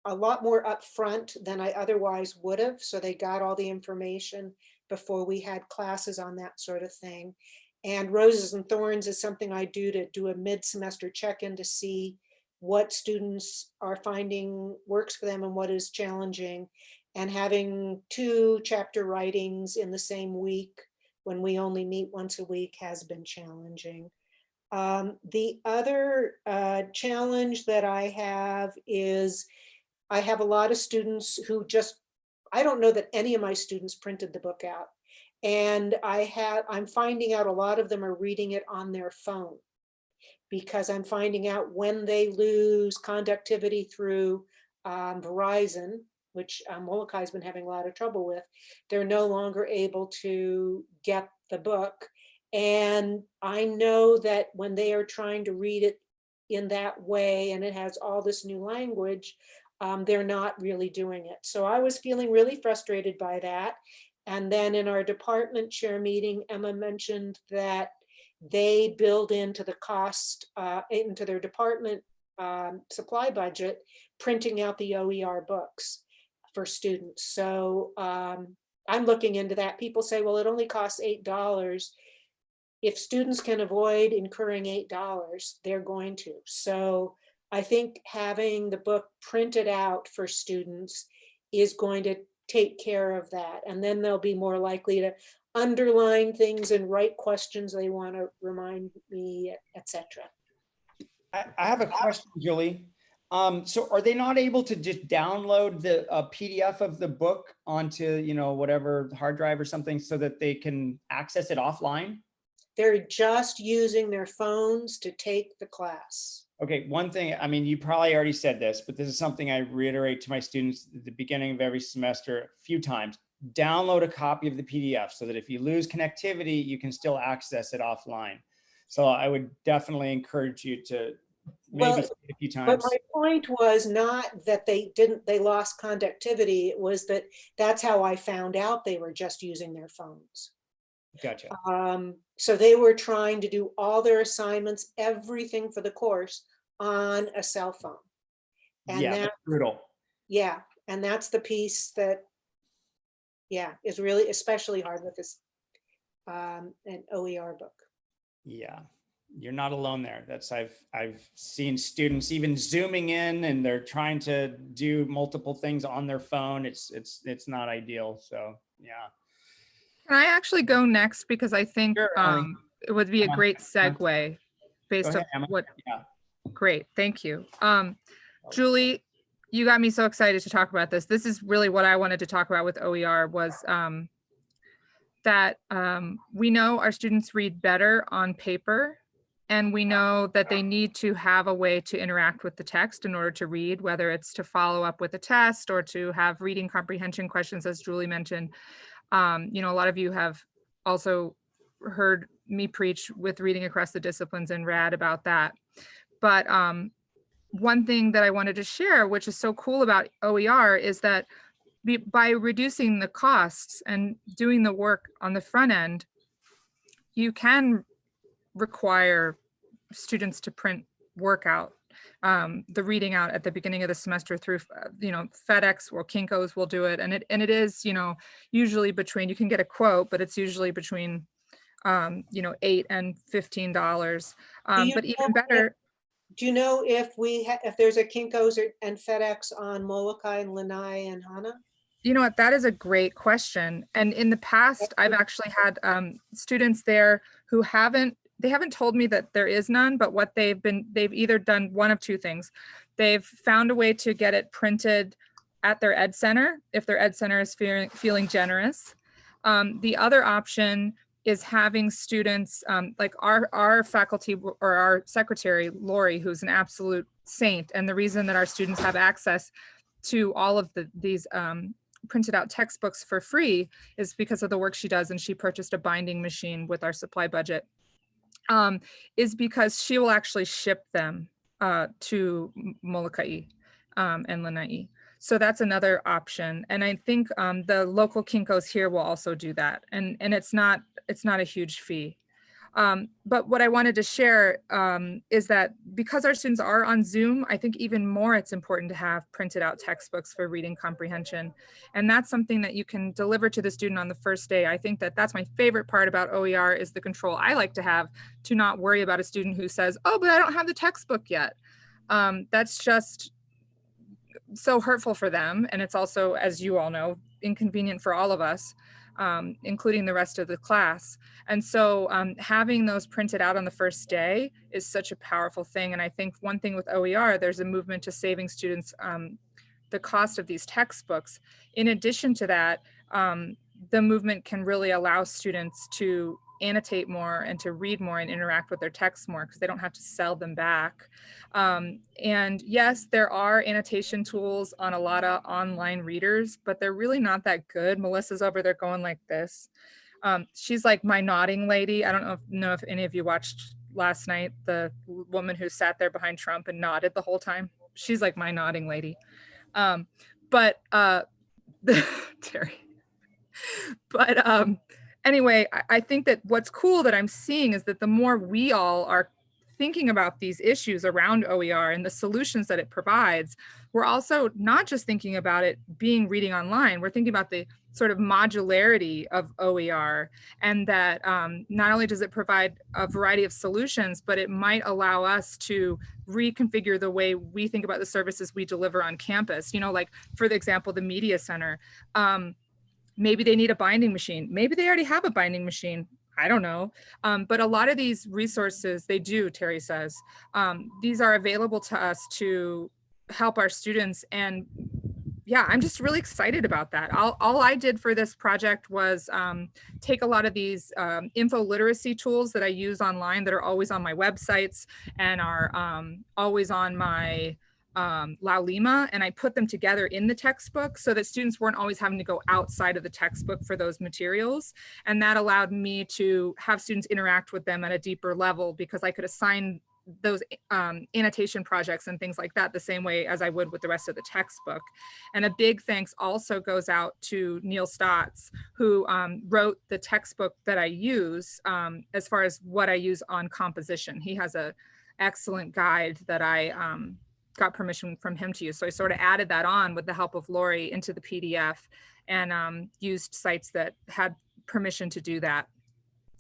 a lot more upfront than I otherwise would have, so they got all the information before we had classes on that sort of thing. And Roses and Thorns is something I do to do a mid-semester check-in to see what students are finding works for them and what is challenging. And having 2 chapter writings in the same week when we only meet once a week has been challenging. The other challenge that I have is I have a lot of students who I don't know that any of my students printed the book out. And I'm finding out a lot of them are reading it on their phone, because I'm finding out when they lose conductivity through Verizon, which Molokai has been having a lot of trouble with, they're no longer able to get the book. And I know that when they are trying to read it in that way, and it has all this new language, they're not really doing it. So I was feeling really frustrated by that. And then in our department chair meeting, Emma mentioned that they build into the cost, into their department supply budget, printing out the OER books for students. So I'm looking into that. People say, well, it only costs $8. If students can avoid incurring $8, they're going to. So I think having the book printed out for students is going to take care of that. And then they'll be more likely to underline things and write questions they want to remind me, etc. I have a question, Julie. So are they not able to just download the PDF of the book onto, whatever hard drive or something so that they can access it offline? They're just using their phones to take the class. Okay, one thing, you probably already said this, but this is something I reiterate to my students at the beginning of every semester a few times. Download a copy of the PDF so that if you lose connectivity, you can still access it offline. So I would definitely encourage you to maybe say it a few times. But my point was not that they lost conductivity. It was that's how I found out they were just using their phones. Gotcha. So they were trying to do all their assignments, everything for the course on a cell phone. And that's brutal. Yeah, and that's the piece that, is really especially hard with this an OER book. Yeah, you're not alone there. I've seen students even zooming in and they're trying to do multiple things on their phone. It's not ideal. So yeah. Can I actually go next? Because I think it would be a great segue based on what. Yeah. Great, thank you. Julie, you got me so excited to talk about this. This is really what I wanted to talk about with OER was that we know our students read better on paper, and we know that they need to have a way to interact with the text in order to read, whether it's to follow up with a test or to have reading comprehension questions, as Julie mentioned. A lot of you have also heard me preach with reading across the disciplines and rad about that. But one thing that I wanted to share, which is so cool about OER, is that by reducing the costs and doing the work on the front end, you can require students to print work out, the reading out at the beginning of the semester through, FedEx or Kinko's will do it. And it is, usually between, you can get a quote, but it's usually between, $8 and $15. But even better. Do you know if if there's a Kinko's and FedEx on Molokai and Lanai and Hana? You know what? That is a great question. And in the past, I've actually had students there who they haven't told me that there is none, but what they've either done one of two things. They've found a way to get it printed at their ed center, if their ed center is feeling generous. The other option is having students, like our faculty or our secretary, Lori, who's an absolute saint. And the reason that our students have access to all of these printed out textbooks for free is because of the work she does. And she purchased a binding machine with our supply budget, is because she will actually ship them to Molokai and Lanai. So that's another option. And I think the local Kinkos here will also do that. And it's not a huge fee. But what I wanted to share is that because our students are on Zoom, I think even more it's important to have printed out textbooks for reading comprehension. And that's something that you can deliver to the student on the first day. I think that that's my favorite part about OER is the control I like to have to not worry about a student who says, oh, but I don't have the textbook yet. That's just so hurtful for them. And it's also, as you all know, inconvenient for all of us, including the rest of the class. And so having those printed out on the first day is such a powerful thing. And I think one thing with OER, there's a movement to saving students the cost of these textbooks. In addition to that, the movement can really allow students to annotate more and to read more and interact with their texts more because they don't have to sell them back. And yes, there are annotation tools on a lot of online readers, but they're really not that good. Melissa's over there going like this. She's like my nodding lady. I don't know if any of you watched last night, the woman who sat there behind Trump and nodded the whole time. She's like my nodding lady. Terry. But anyway, I think that what's cool that I'm seeing is that the more we all are thinking about these issues around OER and the solutions that it provides, we're also not just thinking about it being reading online, we're thinking about the sort of modularity of OER, and that not only does it provide a variety of solutions, but it might allow us to reconfigure the way we think about the services we deliver on campus. You know, like for the example, the media center, maybe they need a binding machine. Maybe they already have a binding machine. I don't know. But a lot of these resources, they do, Terry says, these are available to us to help our students. And yeah, I'm just really excited about that. All I did for this project was take a lot of these info literacy tools that I use online that are always on my websites and are always on my Laulima, and I put them together in the textbook so that students weren't always having to go outside of the textbook for those materials. And that allowed me to have students interact with them at a deeper level because I could assign those annotation projects and things like that the same way as I would with the rest of the textbook. And a big thanks also goes out to Neil Stotts, who wrote the textbook that I use as far as what I use on composition. He has an excellent guide that I got permission from him to use. So I sort of added that on with the help of Lori into the PDF and used sites that had permission to do that.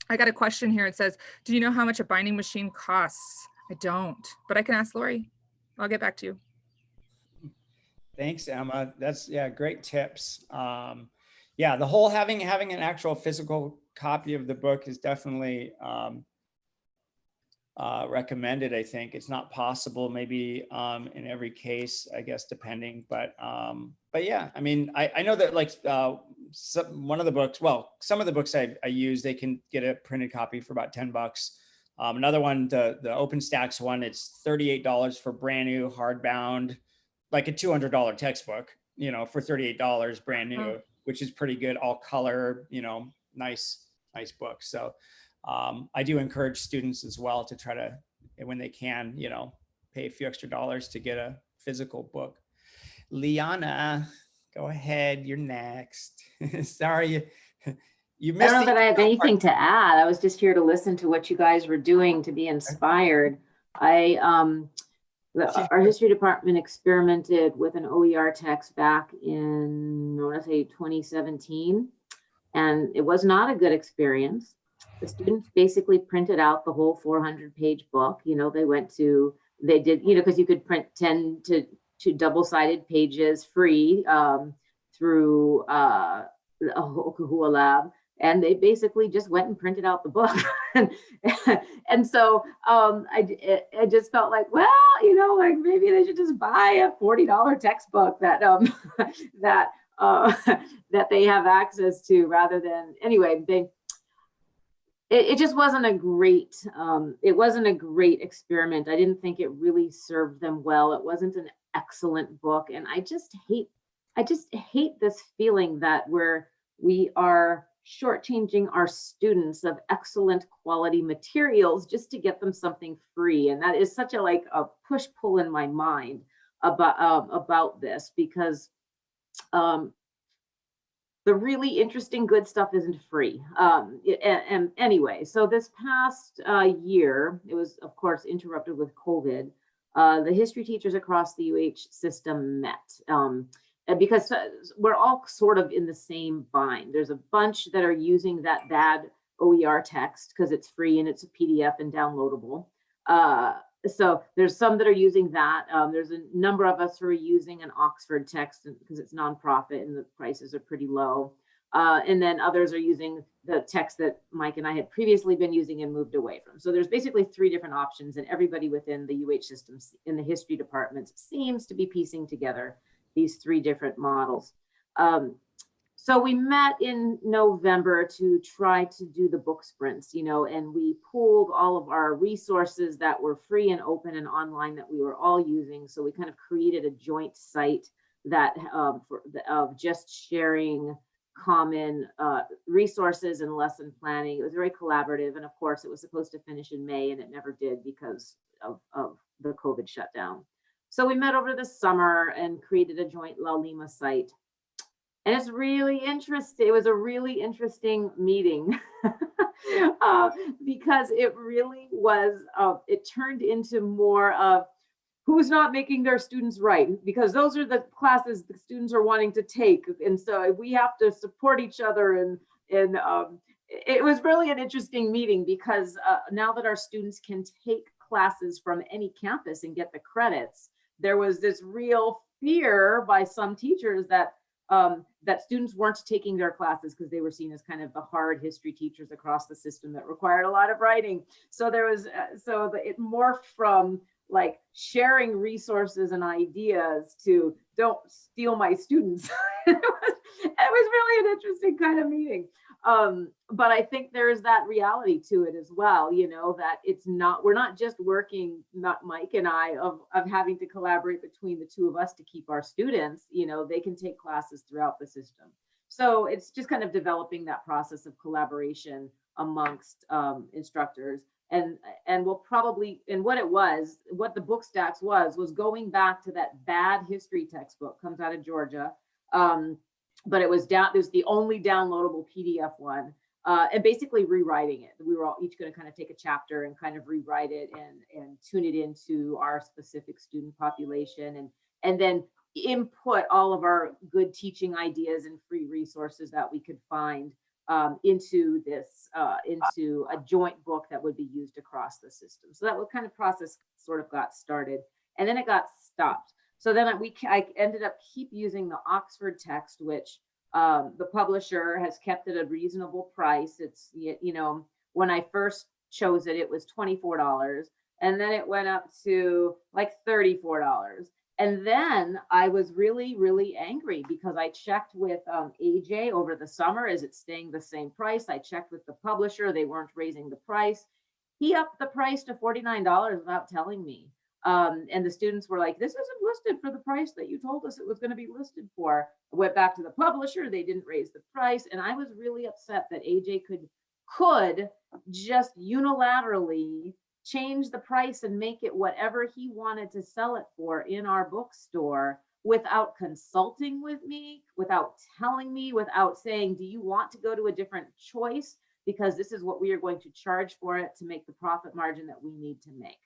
I got a question here. It says, do you know how much a binding machine costs? I don't, but I can ask Lori. I'll get back to you. Thanks, Emma. That's, yeah, great tips. Yeah, the whole having an actual physical copy of the book is definitely recommended. I think it's not possible maybe in every case, I guess, depending, but yeah, I mean, I know that like one of the books, well, some of the books I use, they can get a printed copy for about $10. Another one, the OpenStax one, it's $38 for brand new hardbound, like a $200 textbook, you know, for $38 brand new, which is pretty good, all color, you know, nice book. So I do encourage students as well to try to, when they can, you know, pay a few extra dollars to get a physical book. Liana, go ahead, you're next. Sorry, you missed. I don't know that I have anything to add. I was just here to listen to what you guys were doing to be inspired. Our history department experimented with an OER text back in, I want to say 2017, and it was not a good experience. The students basically printed out the whole 400-page book. You know, they did, you know, because you could print 10 to double-sided pages free through the Kahua Lab, and they basically just went and printed out the book. and so I just felt like, well, you know, like maybe they should just buy a $40 textbook that that that they have access to, rather than, anyway, it just wasn't a great experiment. I didn't think it really served them well. It wasn't an excellent book, and I just hate this feeling that we are shortchanging our students of excellent quality materials just to get them something free. And that is such a push-pull in my mind about this, because the really interesting good stuff isn't free. And anyway, so this past year, it was of course interrupted with COVID. The history teachers across the UH system met. Because we're all sort of in the same bind. There's a bunch that are using that bad OER text because it's free and it's a PDF and downloadable. So there's some that are using that. There's a number of us who are using an Oxford text because it's nonprofit and the prices are pretty low. And then others are using the text that Mike and I had previously been using and moved away from. So there's basically 3 different options, and everybody within the UH systems in the history departments seems to be piecing together these 3 different models. So we met in November to try to do the book sprints, you know, and we pooled all of our resources that were free and open and online that we were all using. So we kind of created a joint site that of just sharing common resources and lesson planning. It was very collaborative, and of course it was supposed to finish in May, and it never did because of the COVID shutdown. So we met over the summer and created a joint La Lima site. And it's really interesting. It was a really interesting meeting because it really was, it turned into more of who's not making their students right, because those are the classes the students are wanting to take. And so we have to support each other. And it was really an interesting meeting because now that our students can take classes from any campus and get the credits, there was this real fear by some teachers that that students weren't taking their classes because they were seen as kind of the hard history teachers across the system that required a lot of writing. So there was, it morphed from like sharing resources and ideas to don't steal my students. It was really an interesting kind of meeting. But I think there's that reality to it as well, you know, that we're not just working, not Mike and I, of having to collaborate between the 2 of us to keep our students, you know, they can take classes throughout the system. So it's just kind of developing that process of collaboration amongst instructors. And we'll probably, and what the book stacks was going back to that bad history textbook, comes out of Georgia. But it was the only downloadable PDF one, and basically rewriting it. We were all each going to kind of take a chapter and kind of rewrite it and tune it into our specific student population, and then input all of our good teaching ideas and free resources that we could find into a joint book that would be used across the system. So that kind of process sort of got started, and then it got stopped. So then I ended up keep using the Oxford text, which the publisher has kept at a reasonable price. It's, you know, when I first chose it, it was $24, and then it went up to like $34. And then I was really, really angry because I checked with AJ over the summer. Is it staying the same price? I checked with the publisher. They weren't raising the price. He upped the price to $49 without telling me. And the students were like, this isn't listed for the price that you told us it was going to be listed for. I went back to the publisher. They didn't raise the price. And I was really upset that AJ could just unilaterally change the price and make it whatever he wanted to sell it for in our bookstore without consulting with me, without telling me, without saying, do you want to go to a different choice? Because this is what we are going to charge for it to make the profit margin that we need to make.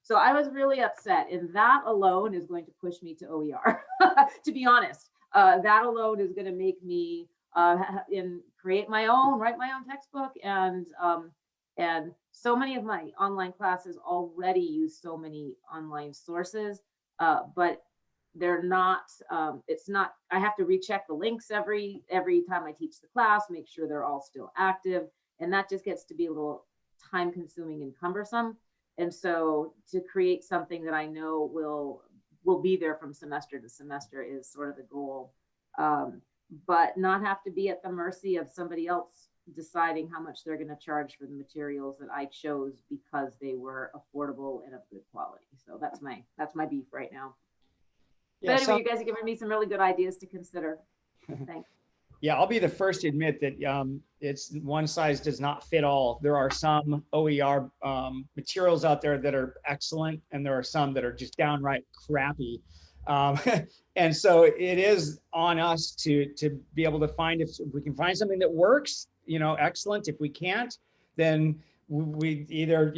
So I was really upset, and that alone is going to push me to OER, to be honest. That alone is going to make me write my own textbook, and so many of my online classes already use so many online sources, but they're not, it's not, I have to recheck the links every time I teach the class, make sure they're all still active. And that just gets to be a little time consuming and cumbersome. And so to create something that I know will be there from semester to semester is sort of the goal. But not have to be at the mercy of somebody else deciding how much they're going to charge for the materials that I chose because they were affordable and of good quality. So that's my beef right now. Yeah, but anyway, you guys are giving me some really good ideas to consider. Thanks. Yeah, I'll be the first to admit that it's one size does not fit all. There are some OER materials out there that are excellent, and there are some that are just downright crappy. And so it is on us to be able to find, if we can find something that works, excellent. If we can't, then we either,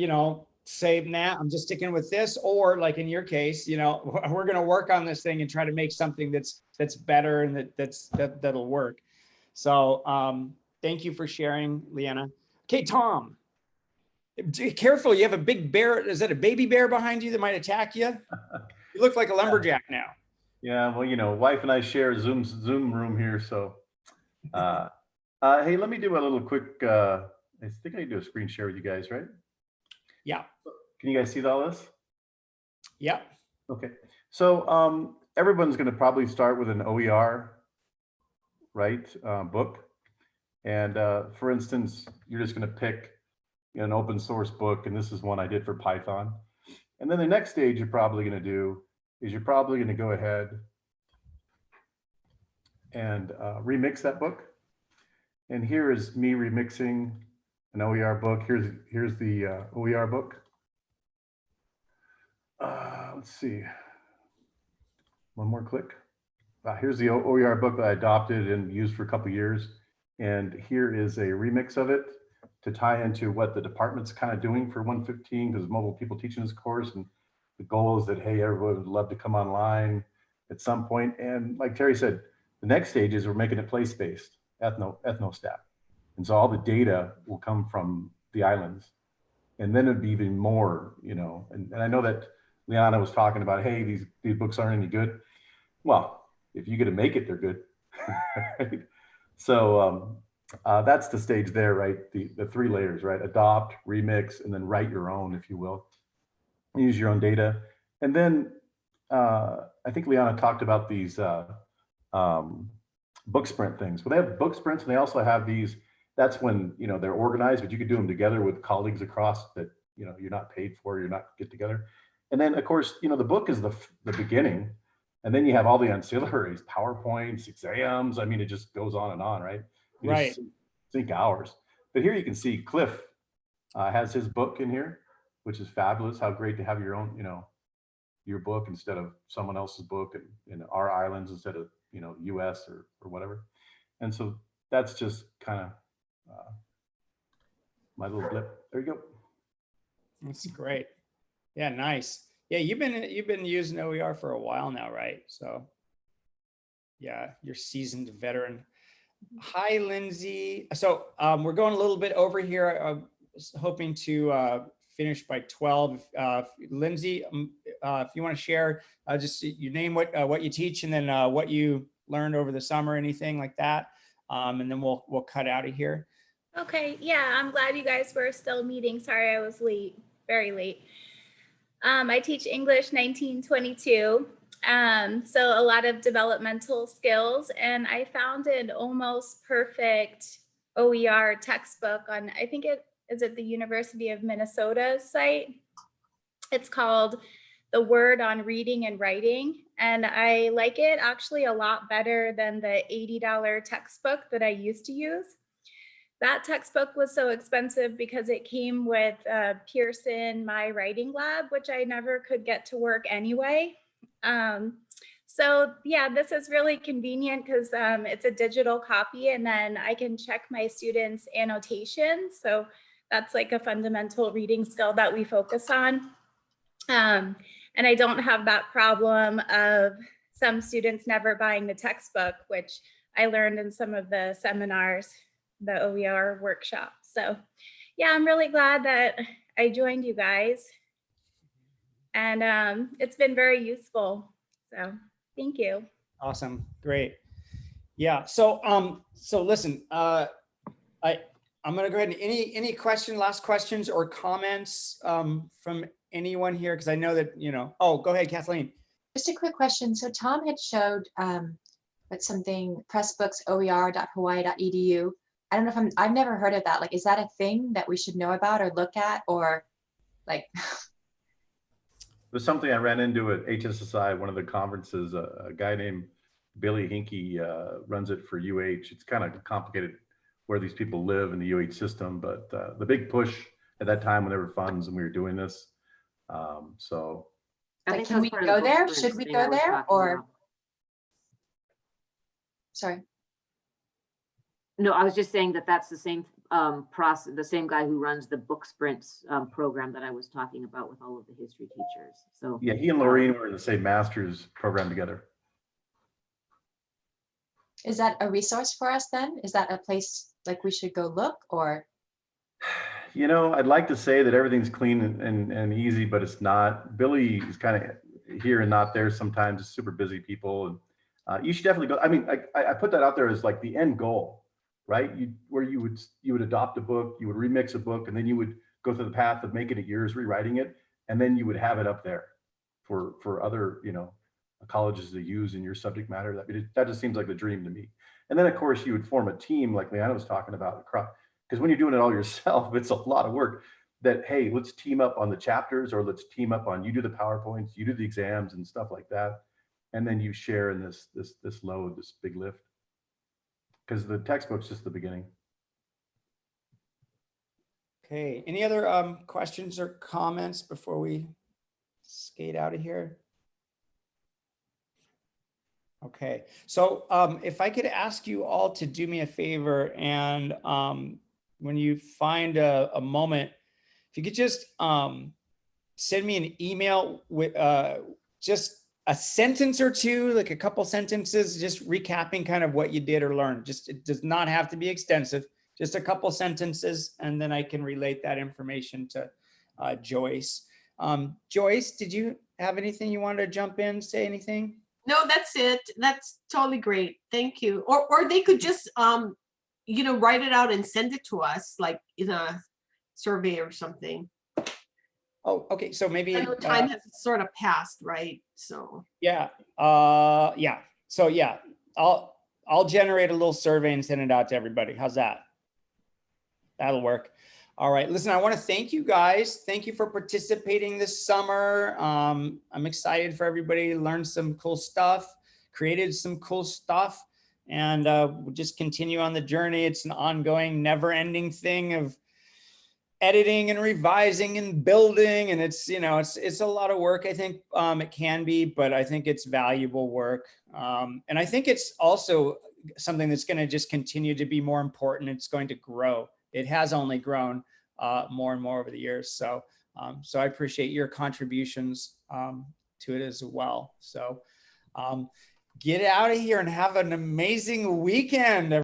say, nah, I'm just sticking with this, or like in your case, we're going to work on this thing and try to make something that's better and that'll work. So thank you for sharing, Leanna. Okay, Tom, careful, you have a big bear. Is that a baby bear behind you that might attack you? You look like a lumberjack now. Yeah, well, wife and I share a Zoom room here, so hey, let me do a little quick, I think I can do a screen share with you guys, right? Yeah. Can you guys see all this? Yeah. Okay. So everyone's going to probably start with an OER, right, book. And for instance, you're just going to pick an open source book, and this is one I did for Python. And then the next stage you're probably going to do is you're probably going to go ahead and remix that book. And here is me remixing an OER book. Here's the OER book. Let's see. One more click. Here's the OER book that I adopted and used for a couple of years. And here is a remix of it to tie into what the department's kind of doing for 115, because mobile people teaching this course, and the goal is that, hey, everyone would love to come online at some point. And like Terry said, the next stage is we're making it place-based, ethnostat. And so all the data will come from the islands. And then it'd be even more, and I know that Liana was talking about, hey, these books aren't any good. Well, if you get to make it, they're good. Right? So that's the stage there, right? The 3 layers, right? Adopt, remix, and then write your own, if you will. Use your own data. And then I think Liana talked about these book sprint things. Well, they have book sprints, and they also have these. That's when they're organized, but you could do them together with colleagues across that you're not paid for, you're not get together. And then of course the book is the beginning, and then you have all the ancillaries, PowerPoints, exams. I mean, it just goes on and on, right? You right. Think hours. But here you can see Cliff has his book in here, which is fabulous. How great to have your own, your book instead of someone else's book, and in our islands instead of US or whatever. And so that's just kind of my little blip. There you go. That's great. Yeah, nice. Yeah, you've been using OER for a while now, right? So yeah, you're seasoned veteran. Hi, Lindsay. So we're going a little bit over here. I was hoping to finish by 12. Lindsay, if you want to share just your name, what you teach, and then what you learned over the summer, anything like that, and then we'll cut out of here. Okay, yeah, I'm glad you guys were still meeting. Sorry I was late, very late. I teach English 1922, so a lot of developmental skills, and I found an almost perfect OER textbook on, I think it is at the University of Minnesota site. It's called The Word on Reading and Writing, and I like it actually a lot better than the $80 textbook that I used to use. That textbook was so expensive because it came with Pearson My Writing Lab, which I never could get to work anyway. So yeah, this is really convenient because it's a digital copy, and then I can check my students' annotations. So that's like a fundamental reading skill that we focus on. And I don't have that problem of some students never buying the textbook, which I learned in some of the seminars, the OER workshop. So yeah, I'm really glad that I joined you guys, and it's been very useful. So Thank you. Awesome. Great. Yeah. So, so listen, I'm going to go ahead and any last questions or comments from anyone here? Because I know that, oh, go ahead, Kathleen. Just a quick question. So Tom had showed what's something pressbooks.oer.hawaii.edu. I don't know if I've never heard of that. Like, is that a thing that we should know about or look at, or like? It was something I ran into at HSSI, one of the conferences. A guy named Billy Hinkey runs it for UH. It's kind of complicated where these people live in the UH system, but the big push at that time when there were funds and we were doing this. So. Like, can we go there? Should we go there, or? Sorry. No, I was just saying that that's the same process, the same guy who runs the book sprints program that I was talking about with all of the history teachers. So yeah, he and Lorraine were in the same master's program together. Is that a resource for us then? Is that a place like we should go look, or? I'd like to say that everything's clean and easy, but it's not. Billy is kind of here and not there sometimes. It's super busy people. And you should definitely go. I mean, I put that out there as like the end goal, right? Where you would adopt a book, you would remix a book, and then you would go through the path of making it yours, rewriting it, and then you would have it up there for other, colleges to use in your subject matter. That just seems like the dream to me. And then of course you would form a team like Leanna was talking about, because when you're doing it all yourself, it's a lot of work. That, hey, let's team up on the chapters, or let's team up on, you do the PowerPoints, you do the exams and stuff like that. And then you share in this load, this big lift. Because the textbook's just the beginning. Okay, any other questions or comments before we skate out of here? Okay, so if I could ask you all to do me a favor, and when you find a moment, if you could just send me an email with just a sentence or two, like a couple sentences, just recapping kind of what you did or learned. It does not have to be extensive, just a couple sentences, and then I can relate that information to Joyce. Joyce, did you have anything you wanted to jump in, say anything? No, that's it. That's totally great. Thank you. Or they could just, write it out and send it to us, like in a survey or something. Oh, okay. So maybe I know time has sort of passed, right? So yeah, yeah. So yeah, I'll generate a little survey and send it out to everybody. How's that? That'll work. All right. Listen, I want to thank you guys. Thank you for participating this summer. I'm excited for everybody to learn some cool stuff, created some cool stuff, and we'll just continue on the journey. It's an ongoing, never-ending thing of editing and revising and building, and it's a lot of work. I think it can be, but I think it's valuable work, and I think it's also something that's going to just continue to be more important. It's going to grow. It has only grown more and more over the years. So, so I appreciate your contributions to it as well. So, get out of here and have an amazing weekend.